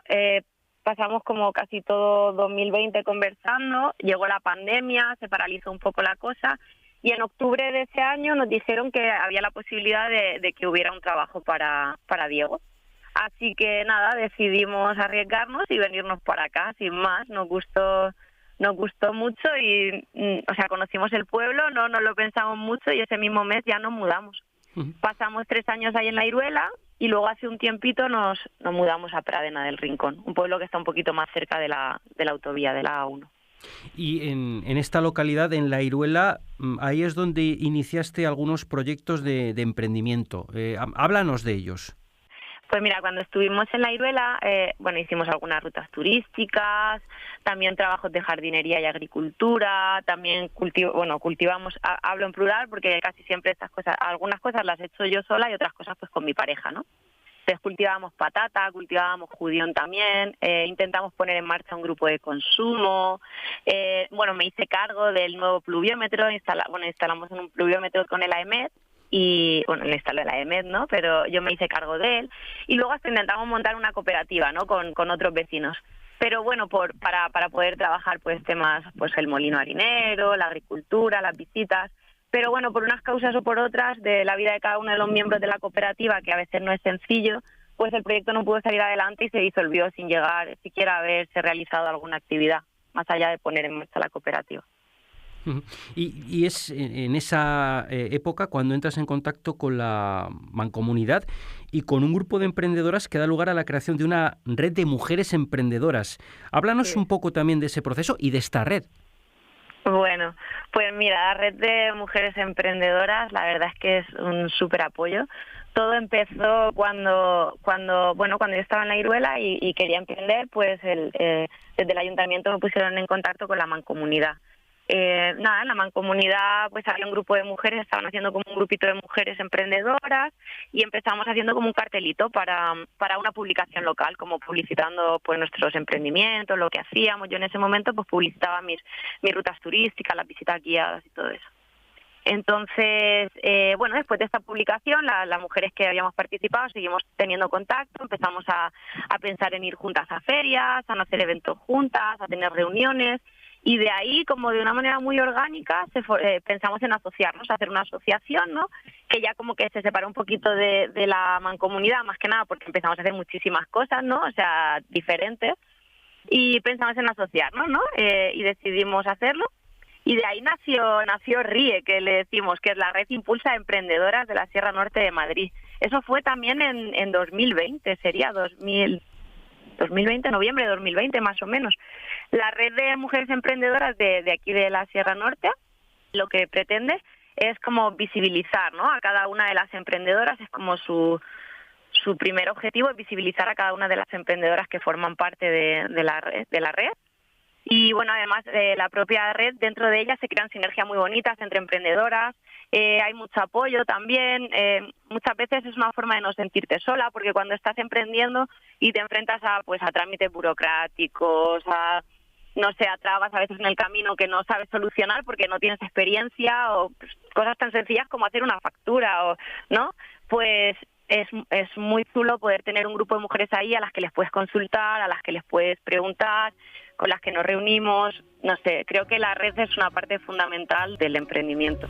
pasamos como casi todo 2020 conversando, llegó la pandemia, se paralizó un poco la cosa y en octubre de ese año nos dijeron que había la posibilidad de que hubiera un trabajo para Diego. Así que decidimos arriesgarnos y venirnos para acá, sin más. Nos gustó mucho y, conocimos el pueblo, no lo pensamos mucho y ese mismo mes ya nos mudamos. Pasamos 3 años ahí en La Iruela y luego hace un tiempito nos mudamos a Pradena del Rincón, un pueblo que está un poquito más cerca de la autovía, de la A1. Y en esta localidad, en La Iruela, ahí es donde iniciaste algunos proyectos de emprendimiento. Háblanos de ellos. Pues mira, cuando estuvimos en La Iruela, hicimos algunas rutas turísticas, también trabajos de jardinería y agricultura, también cultivamos, hablo en plural porque casi siempre estas cosas, algunas cosas las he hecho yo sola y otras cosas pues con mi pareja, ¿no? Entonces cultivábamos patata, cultivábamos judión también, intentamos poner en marcha un grupo de consumo, me hice cargo del nuevo pluviómetro, instalamos un pluviómetro con el AEMET, y le instaló el AEMET, ¿no? Pero yo me hice cargo de él y luego hasta intentamos montar una cooperativa, ¿no? Con otros vecinos. Pero bueno, para poder trabajar pues temas, pues el molino harinero, la agricultura, las visitas. Pero bueno, por unas causas o por otras de la vida de cada uno de los miembros de la cooperativa, que a veces no es sencillo, pues el proyecto no pudo salir adelante y se disolvió sin llegar siquiera a haberse realizado alguna actividad, más allá de poner en marcha la cooperativa. Y es en esa época cuando entras en contacto con la Mancomunidad y con un grupo de emprendedoras que da lugar a la creación de una red de mujeres emprendedoras. Háblanos un poco también de ese proceso y de esta red. Bueno, pues mira, la red de mujeres emprendedoras, la verdad es que es un súper apoyo. Todo empezó cuando yo estaba en La Iruela y quería emprender, pues desde el ayuntamiento me pusieron en contacto con la Mancomunidad. Nada, en la mancomunidad pues había un grupo de mujeres, estaban haciendo como un grupito de mujeres emprendedoras y empezamos haciendo como un cartelito para una publicación local, como publicitando pues nuestros emprendimientos, lo que hacíamos. Yo en ese momento pues publicitaba mis rutas turísticas, las visitas guiadas y todo eso. Entonces, bueno, después de esta publicación, las mujeres que habíamos participado seguimos teniendo contacto, empezamos a pensar en ir juntas a ferias, a no hacer eventos juntas, a tener reuniones. Y de ahí, como de una manera muy orgánica, pensamos en asociarnos, hacer una asociación, ¿no? Que ya como que se separó un poquito de la mancomunidad, más que nada porque empezamos a hacer muchísimas cosas, ¿no? O sea, diferentes. Y pensamos en asociarnos, ¿no? Y decidimos hacerlo. Y de ahí nació RIE, que le decimos, que es la Red Impulsa Emprendedoras de la Sierra Norte de Madrid. Eso fue también en 2020, sería 2020, noviembre de 2020 más o menos. La red de mujeres emprendedoras de aquí de la Sierra Norte lo que pretende es como visibilizar, ¿no? A cada una de las emprendedoras, es como su primer objetivo, es visibilizar a cada una de las emprendedoras que forman parte de la red. Y bueno, además la propia red, dentro de ella se crean sinergias muy bonitas entre emprendedoras, hay mucho apoyo también, muchas veces es una forma de no sentirte sola, porque cuando estás emprendiendo y te enfrentas a trámites burocráticos, a trabas a veces en el camino que no sabes solucionar porque no tienes experiencia, o cosas tan sencillas como hacer una factura, ¿no? Pues es muy chulo poder tener un grupo de mujeres ahí a las que les puedes consultar, a las que les puedes preguntar, con las que nos reunimos. No sé, creo que la red es una parte fundamental del emprendimiento.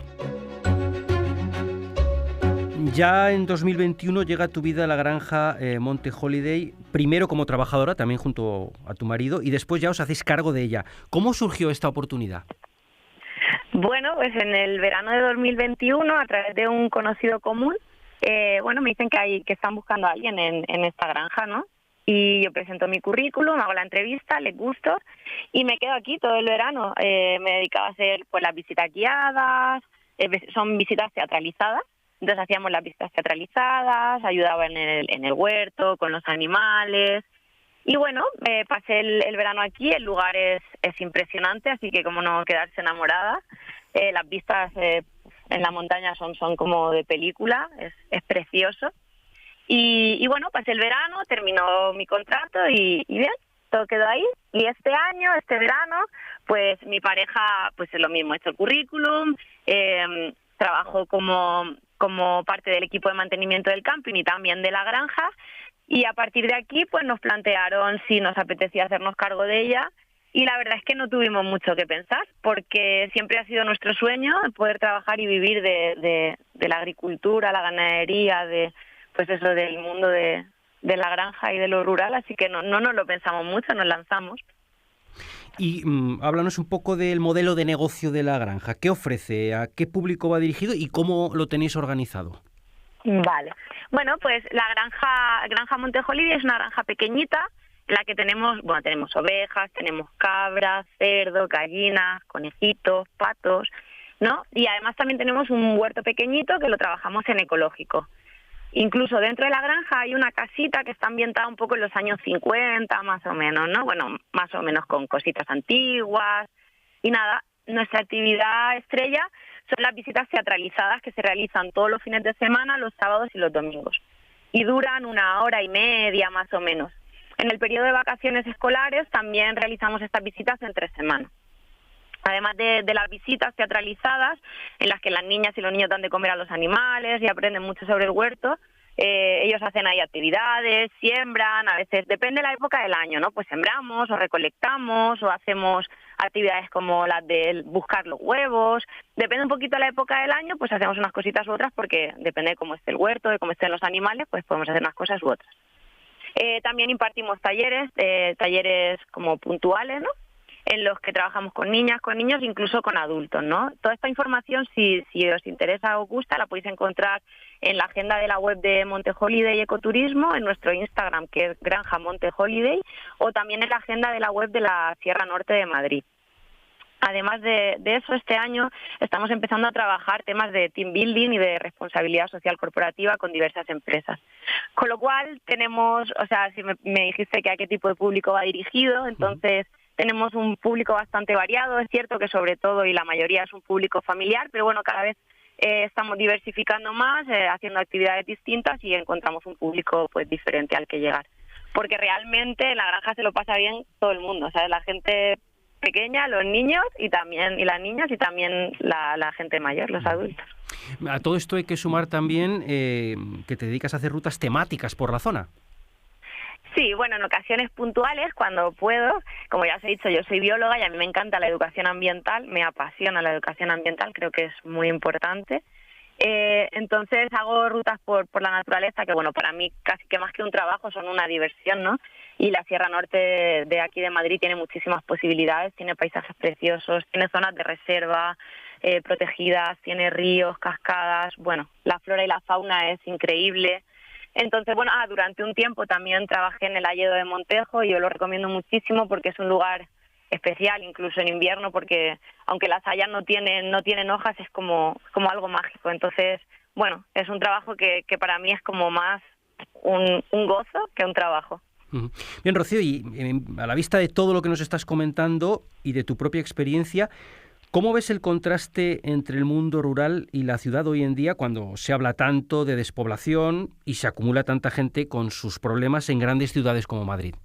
Ya en 2021 llega a tu vida la granja Monte Holiday, primero como trabajadora, también junto a tu marido, y después ya os hacéis cargo de ella. ¿Cómo surgió esta oportunidad? Bueno, pues en el verano de 2021, a través de un conocido común, me dicen que están buscando a alguien en esta granja, ¿no? Y yo presento mi currículum, hago la entrevista, les gusto y me quedo aquí todo el verano. Me dedicaba a hacer las visitas guiadas, son visitas teatralizadas. Entonces hacíamos las visitas teatralizadas, ayudaba en el huerto, con los animales. Y bueno, pasé el verano aquí, el lugar es impresionante, así que como no quedarse enamorada. Las vistas en la montaña son como de película, es precioso. Y bueno, pasé el verano, terminó mi contrato y bien, todo quedó ahí. Y este verano, pues mi pareja, pues es lo mismo, he hecho el currículum, trabajo como parte del equipo de mantenimiento del camping y también de la granja, y a partir de aquí pues nos plantearon si nos apetecía hacernos cargo de ella, y la verdad es que no tuvimos mucho que pensar, porque siempre ha sido nuestro sueño poder trabajar y vivir de la agricultura, la ganadería, del mundo de la granja y de lo rural, así que no nos lo pensamos mucho, nos lanzamos. Y háblanos un poco del modelo de negocio de la granja. ¿Qué ofrece? ¿A qué público va dirigido? ¿Y cómo lo tenéis organizado? Vale. Bueno, pues la granja Monte Holiday es una granja pequeñita en la que tenemos ovejas, tenemos cabras, cerdos, gallinas, conejitos, patos, ¿no? Y además también tenemos un huerto pequeñito que lo trabajamos en ecológico. Incluso dentro de la granja hay una casita que está ambientada un poco en los años 50, más o menos, ¿no? Bueno, más o menos con cositas antiguas. Y nada, nuestra actividad estrella son las visitas teatralizadas que se realizan todos los fines de semana, los sábados y los domingos. Y duran 1 hora y media, más o menos. En el periodo de vacaciones escolares también realizamos estas visitas entre semanas. Además de las visitas teatralizadas, en las que las niñas y los niños dan de comer a los animales y aprenden mucho sobre el huerto, ellos hacen ahí actividades, siembran, a veces depende de la época del año, ¿no? Pues sembramos o recolectamos o hacemos actividades como las de buscar los huevos. Depende un poquito de la época del año, pues hacemos unas cositas u otras, porque depende de cómo esté el huerto, de cómo estén los animales, pues podemos hacer unas cosas u otras. También impartimos talleres como puntuales, ¿no? En los que trabajamos con niñas, con niños, incluso con adultos, ¿no? Toda esta información, si os interesa o os gusta, la podéis encontrar en la agenda de la web de Monte Holiday Ecoturismo, en nuestro Instagram, que es Granja Monte Holiday, o también en la agenda de la web de la Sierra Norte de Madrid. Además de eso, este año estamos empezando a trabajar temas de team building y de responsabilidad social corporativa con diversas empresas. Con lo cual tenemos, si me dijiste que a qué tipo de público va dirigido, entonces tenemos un público bastante variado. Es cierto que sobre todo y la mayoría es un público familiar, pero bueno, cada vez estamos diversificando más, haciendo actividades distintas y encontramos un público pues diferente al que llegar. Porque realmente en la granja se lo pasa bien todo el mundo, ¿sabes? La gente pequeña, los niños y las niñas y también la gente mayor, los adultos. A todo esto hay que sumar también que te dedicas a hacer rutas temáticas por la zona. Sí, bueno, en ocasiones puntuales, cuando puedo, como ya os he dicho, yo soy bióloga y a mí me encanta la educación ambiental, me apasiona la educación ambiental, creo que es muy importante. Entonces hago rutas por la naturaleza, que bueno, para mí casi que más que un trabajo son una diversión, ¿no? Y la Sierra Norte de aquí de Madrid tiene muchísimas posibilidades, tiene paisajes preciosos, tiene zonas de reserva protegidas, tiene ríos, cascadas, bueno, la flora y la fauna es increíble. Entonces, bueno, durante un tiempo también trabajé en el Hayedo de Montejo y yo lo recomiendo muchísimo porque es un lugar especial, incluso en invierno, porque aunque las hayas no tienen hojas, es como algo mágico. Entonces, bueno, es un trabajo que para mí es como más un gozo que un trabajo. Bien, Rocío, y a la vista de todo lo que nos estás comentando y de tu propia experiencia, ¿cómo ves el contraste entre el mundo rural y la ciudad hoy en día cuando se habla tanto de despoblación y se acumula tanta gente con sus problemas en grandes ciudades como Madrid?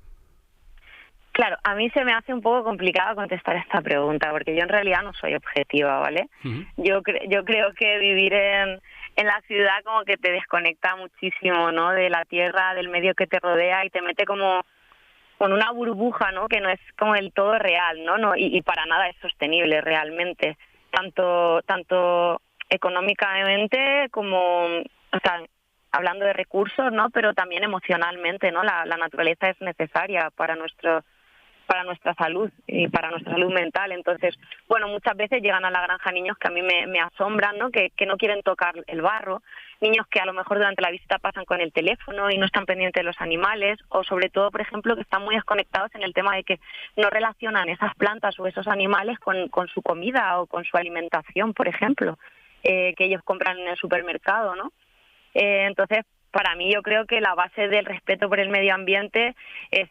Claro, a mí se me hace un poco complicado contestar esta pregunta porque yo en realidad no soy objetiva, ¿vale? Uh-huh. Yo creo que vivir en la ciudad como que te desconecta muchísimo, ¿no? De la tierra, del medio que te rodea y te mete como con una burbuja, ¿no? Que no es como del todo real, ¿no? Y para nada es sostenible realmente, tanto económicamente como, o sea, hablando de recursos, ¿no? Pero también emocionalmente, ¿no? La naturaleza es necesaria para nuestra salud y para nuestra salud mental. Entonces, bueno, muchas veces llegan a la granja niños que a mí me asombran, ¿no? Que no quieren tocar el barro, niños que a lo mejor durante la visita pasan con el teléfono y no están pendientes de los animales, o sobre todo, por ejemplo, que están muy desconectados en el tema de que no relacionan esas plantas o esos animales con su comida o con su alimentación, por ejemplo, que ellos compran en el supermercado, ¿no? Entonces, para mí yo creo que la base del respeto por el medio ambiente es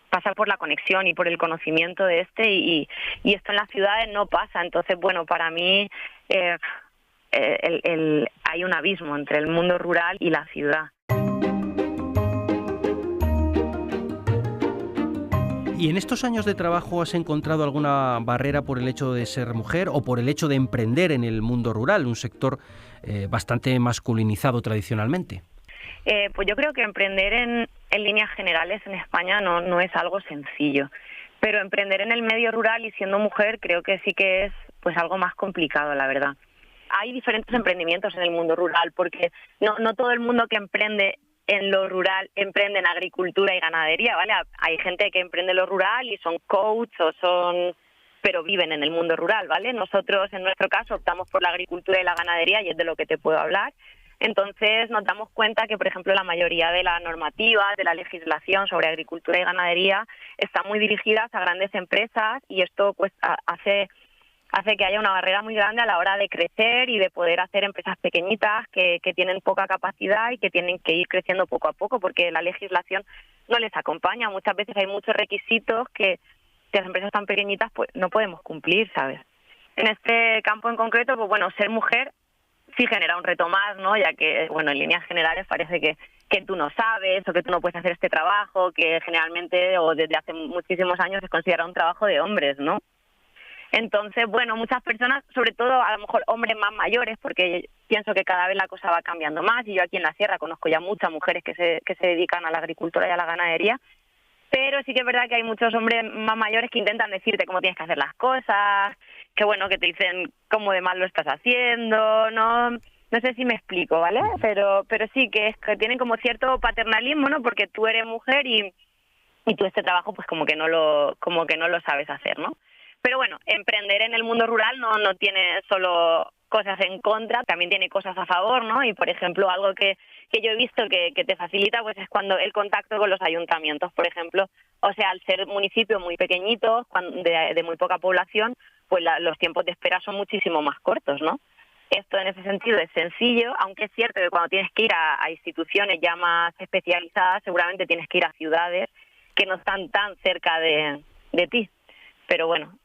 pasar por la conexión y por el conocimiento de y esto en las ciudades no pasa. Entonces, bueno, para mí hay un abismo entre el mundo rural y la ciudad. ¿Y en estos años de trabajo has encontrado alguna barrera por el hecho de ser mujer o por el hecho de emprender en el mundo rural, un sector bastante masculinizado tradicionalmente? Pues yo creo que emprender en líneas generales en España no es algo sencillo, pero emprender en el medio rural y siendo mujer creo que sí que es pues algo más complicado, la verdad. Hay diferentes emprendimientos en el mundo rural porque no todo el mundo que emprende en lo rural emprende en agricultura y ganadería, ¿vale? Hay gente que emprende en lo rural y son coach pero viven en el mundo rural, ¿vale? Nosotros, en nuestro caso, optamos por la agricultura y la ganadería y es de lo que te puedo hablar. Entonces nos damos cuenta que, por ejemplo, la mayoría de la normativa, de la legislación sobre agricultura y ganadería está muy dirigidas a grandes empresas y esto pues hace que haya una barrera muy grande a la hora de crecer y de poder hacer empresas pequeñitas que tienen poca capacidad y que tienen que ir creciendo poco a poco porque la legislación no les acompaña. Muchas veces hay muchos requisitos que las empresas tan pequeñitas pues no podemos cumplir, ¿sabes? En este campo en concreto, pues bueno, ser mujer sí genera un reto más, ¿no? Ya que, bueno, en líneas generales parece que tú no sabes o que tú no puedes hacer este trabajo, que generalmente o desde hace muchísimos años es considerado un trabajo de hombres, ¿no? Entonces, bueno, muchas personas, sobre todo a lo mejor hombres más mayores, porque pienso que cada vez la cosa va cambiando más y yo aquí en la sierra conozco ya muchas mujeres que se dedican a la agricultura y a la ganadería, pero sí que es verdad que hay muchos hombres más mayores que intentan decirte cómo tienes que hacer las cosas, que bueno, que te dicen cómo de mal lo estás haciendo, no sé si me explico, ¿vale? Pero sí que tienen como cierto paternalismo, ¿no? Porque tú eres mujer y tú este trabajo pues como que no lo sabes hacer, ¿no? Pero bueno, emprender en el mundo rural no tiene solo cosas en contra, también tiene cosas a favor, ¿no? Y por ejemplo, algo que yo he visto que te facilita pues es cuando el contacto con los ayuntamientos, por ejemplo, o sea, al ser municipios muy pequeñitos, de muy poca población, pues los tiempos de espera son muchísimo más cortos, ¿no? Esto en ese sentido es sencillo, aunque es cierto que cuando tienes que ir a instituciones ya más especializadas, seguramente tienes que ir a ciudades que no están tan cerca de ti. Pero bueno,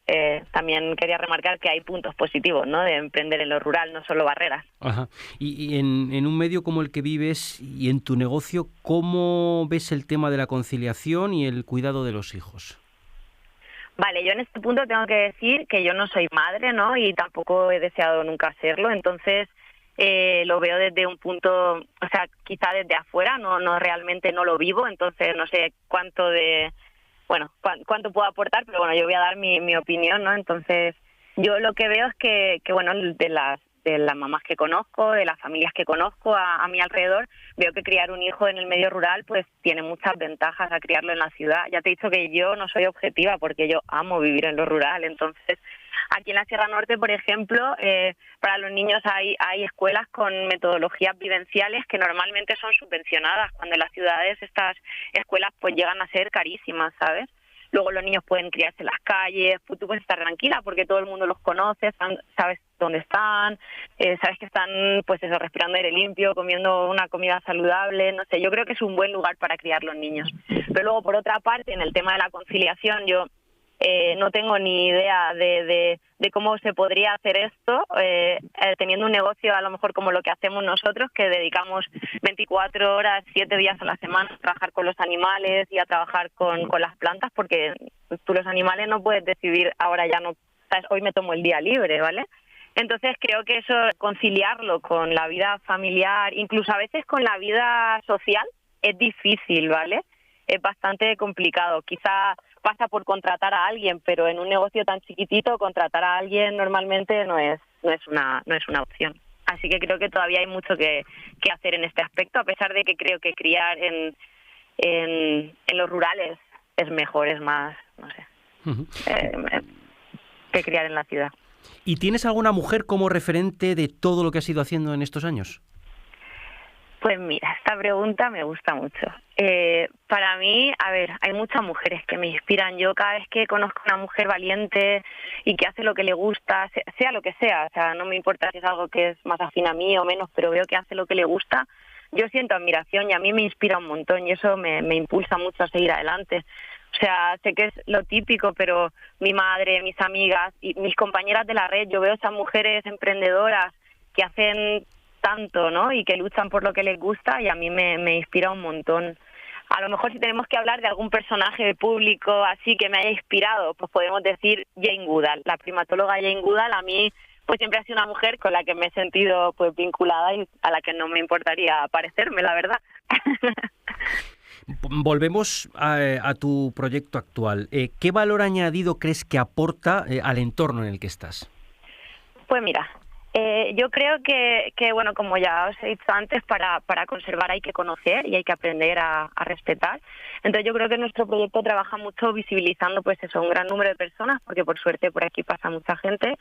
también quería remarcar que hay puntos positivos, ¿no?, de emprender en lo rural, no solo barreras. Ajá. Y en un medio como el que vives y en tu negocio, ¿cómo ves el tema de la conciliación y el cuidado de los hijos? Vale, yo en este punto tengo que decir que yo no soy madre, ¿no?, y tampoco he deseado nunca serlo, entonces lo veo desde un punto, o sea, quizá desde afuera, no realmente no lo vivo, entonces no sé cuánto puedo aportar, pero bueno, yo voy a dar mi opinión, ¿no? Entonces, yo lo que veo es que bueno, de las mamás que conozco, de las familias que conozco a mi alrededor, veo que criar un hijo en el medio rural pues tiene muchas ventajas a criarlo en la ciudad. Ya te he dicho que yo no soy objetiva porque yo amo vivir en lo rural, entonces aquí en la Sierra Norte, por ejemplo, para los niños hay escuelas con metodologías vivenciales que normalmente son subvencionadas, cuando en las ciudades estas escuelas pues llegan a ser carísimas, ¿sabes? Luego los niños pueden criarse en las calles, tú puedes estar tranquila porque todo el mundo los conoce, sabes dónde están, sabes que están pues eso, respirando aire limpio, comiendo una comida saludable, no sé, yo creo que es un buen lugar para criar los niños. Pero luego, por otra parte, en el tema de la conciliación, yo no tengo ni idea de cómo se podría hacer esto teniendo un negocio a lo mejor como lo que hacemos nosotros, que dedicamos 24 horas, 7 días a la semana a trabajar con los animales y a trabajar con las plantas, porque tú los animales no puedes decidir ahora ya no, ¿sabes? Hoy me tomo el día libre, ¿vale? Entonces creo que eso, conciliarlo con la vida familiar, incluso a veces con la vida social, es difícil, ¿vale? Es bastante complicado. Quizá pasa por contratar a alguien, pero en un negocio tan chiquitito contratar a alguien normalmente no es una opción. Así que creo que todavía hay mucho que hacer en este aspecto, a pesar de que creo que criar en los rurales es mejor, es más, no sé, que criar en la ciudad. ¿Y tienes alguna mujer como referente de todo lo que has ido haciendo en estos años? Pues mira, esta pregunta me gusta mucho. Para mí, a ver, hay muchas mujeres que me inspiran. Yo cada vez que conozco a una mujer valiente y que hace lo que le gusta, sea lo que sea, o sea, no me importa si es algo que es más afín a mí o menos, pero veo que hace lo que le gusta, yo siento admiración y a mí me inspira un montón y eso me impulsa mucho a seguir adelante. O sea, sé que es lo típico, pero mi madre, mis amigas y mis compañeras de la red, yo veo esas mujeres emprendedoras que hacen tanto, ¿no? Y que luchan por lo que les gusta y a mí me inspira un montón. A lo mejor si tenemos que hablar de algún personaje público así que me haya inspirado, pues podemos decir Jane Goodall, la primatóloga Jane Goodall. A mí pues siempre ha sido una mujer con la que me he sentido pues vinculada y a la que no me importaría parecerme, la verdad. Volvemos a tu proyecto actual. ¿Qué valor añadido crees que aporta al entorno en el que estás? Pues mira, yo creo que bueno, como ya os he dicho antes, para conservar hay que conocer y hay que aprender a respetar. Entonces yo creo que nuestro proyecto trabaja mucho visibilizando pues eso, un gran número de personas, porque por suerte por aquí pasa mucha gente,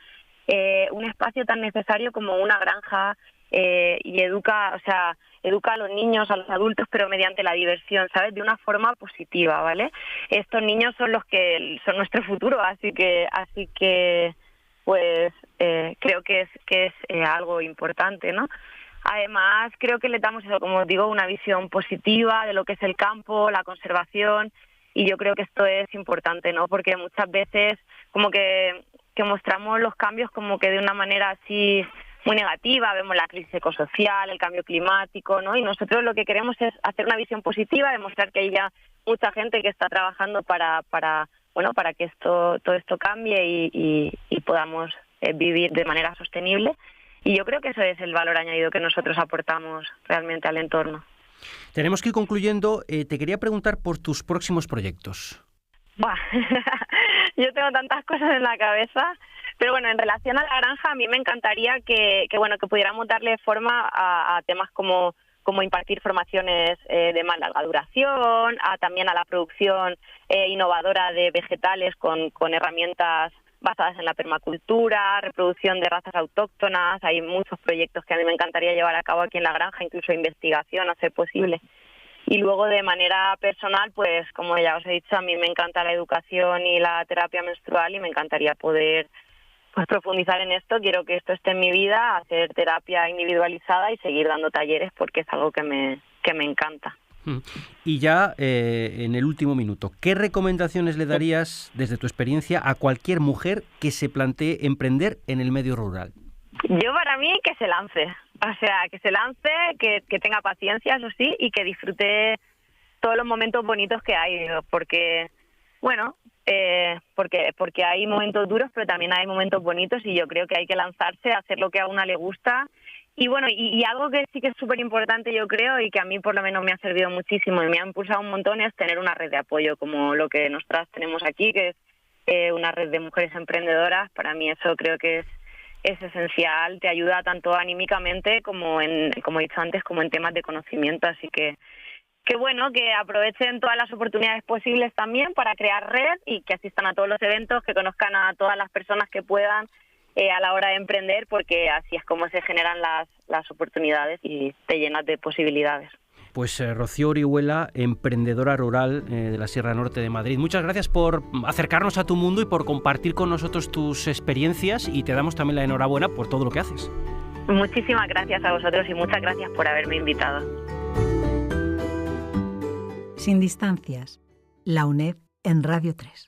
un espacio tan necesario como una granja y educa a los niños, a los adultos, pero mediante la diversión, ¿sabes? De una forma positiva, ¿vale? Estos niños son los que son nuestro futuro, así que pues creo que es algo importante, ¿no? Además, creo que le damos, eso, como os digo, una visión positiva de lo que es el campo, la conservación, y yo creo que esto es importante, ¿no? Porque muchas veces como que mostramos los cambios como que de una manera así muy negativa, vemos la crisis ecosocial, el cambio climático, ¿no? Y nosotros lo que queremos es hacer una visión positiva, demostrar que hay ya mucha gente que está trabajando para que todo esto cambie y podamos vivir de manera sostenible. Y yo creo que eso es el valor añadido que nosotros aportamos realmente al entorno. Tenemos que ir concluyendo. Te quería preguntar por tus próximos proyectos. Yo tengo tantas cosas en la cabeza, pero bueno, en relación a la granja, a mí me encantaría que pudiéramos darle forma a temas como impartir formaciones de más larga duración, también a la producción innovadora de vegetales con herramientas basadas en la permacultura, reproducción de razas autóctonas. Hay muchos proyectos que a mí me encantaría llevar a cabo aquí en la granja, incluso investigación a ser posible. Y luego de manera personal, pues como ya os he dicho, a mí me encanta la educación y la terapia menstrual y me encantaría poder pues profundizar en esto. Quiero que esto esté en mi vida, hacer terapia individualizada y seguir dando talleres porque es algo que me encanta. Y ya en el último minuto, ¿qué recomendaciones le darías desde tu experiencia a cualquier mujer que se plantee emprender en el medio rural? Yo para mí que se lance, o sea, que se lance, que tenga paciencia, eso sí, y que disfrute todos los momentos bonitos que hay, porque, bueno, porque hay momentos duros, pero también hay momentos bonitos y yo creo que hay que lanzarse a hacer lo que a una le gusta. Y bueno, y algo que sí que es súper importante, yo creo, y que a mí por lo menos me ha servido muchísimo y me ha impulsado un montón, es tener una red de apoyo como lo que nosotras tenemos aquí, que es una red de mujeres emprendedoras. Para mí eso creo que es esencial, te ayuda tanto anímicamente como como he dicho antes, como en temas de conocimiento. Así que bueno, que aprovechen todas las oportunidades posibles también para crear red y que asistan a todos los eventos, que conozcan a todas las personas que puedan a la hora de emprender, porque así es como se generan las oportunidades y te llenas de posibilidades. Pues Rocío Orihuela, emprendedora rural de la Sierra Norte de Madrid. Muchas gracias por acercarnos a tu mundo y por compartir con nosotros tus experiencias, y te damos también la enhorabuena por todo lo que haces. Muchísimas gracias a vosotros y muchas gracias por haberme invitado. Sin distancias, la UNED en Radio 3.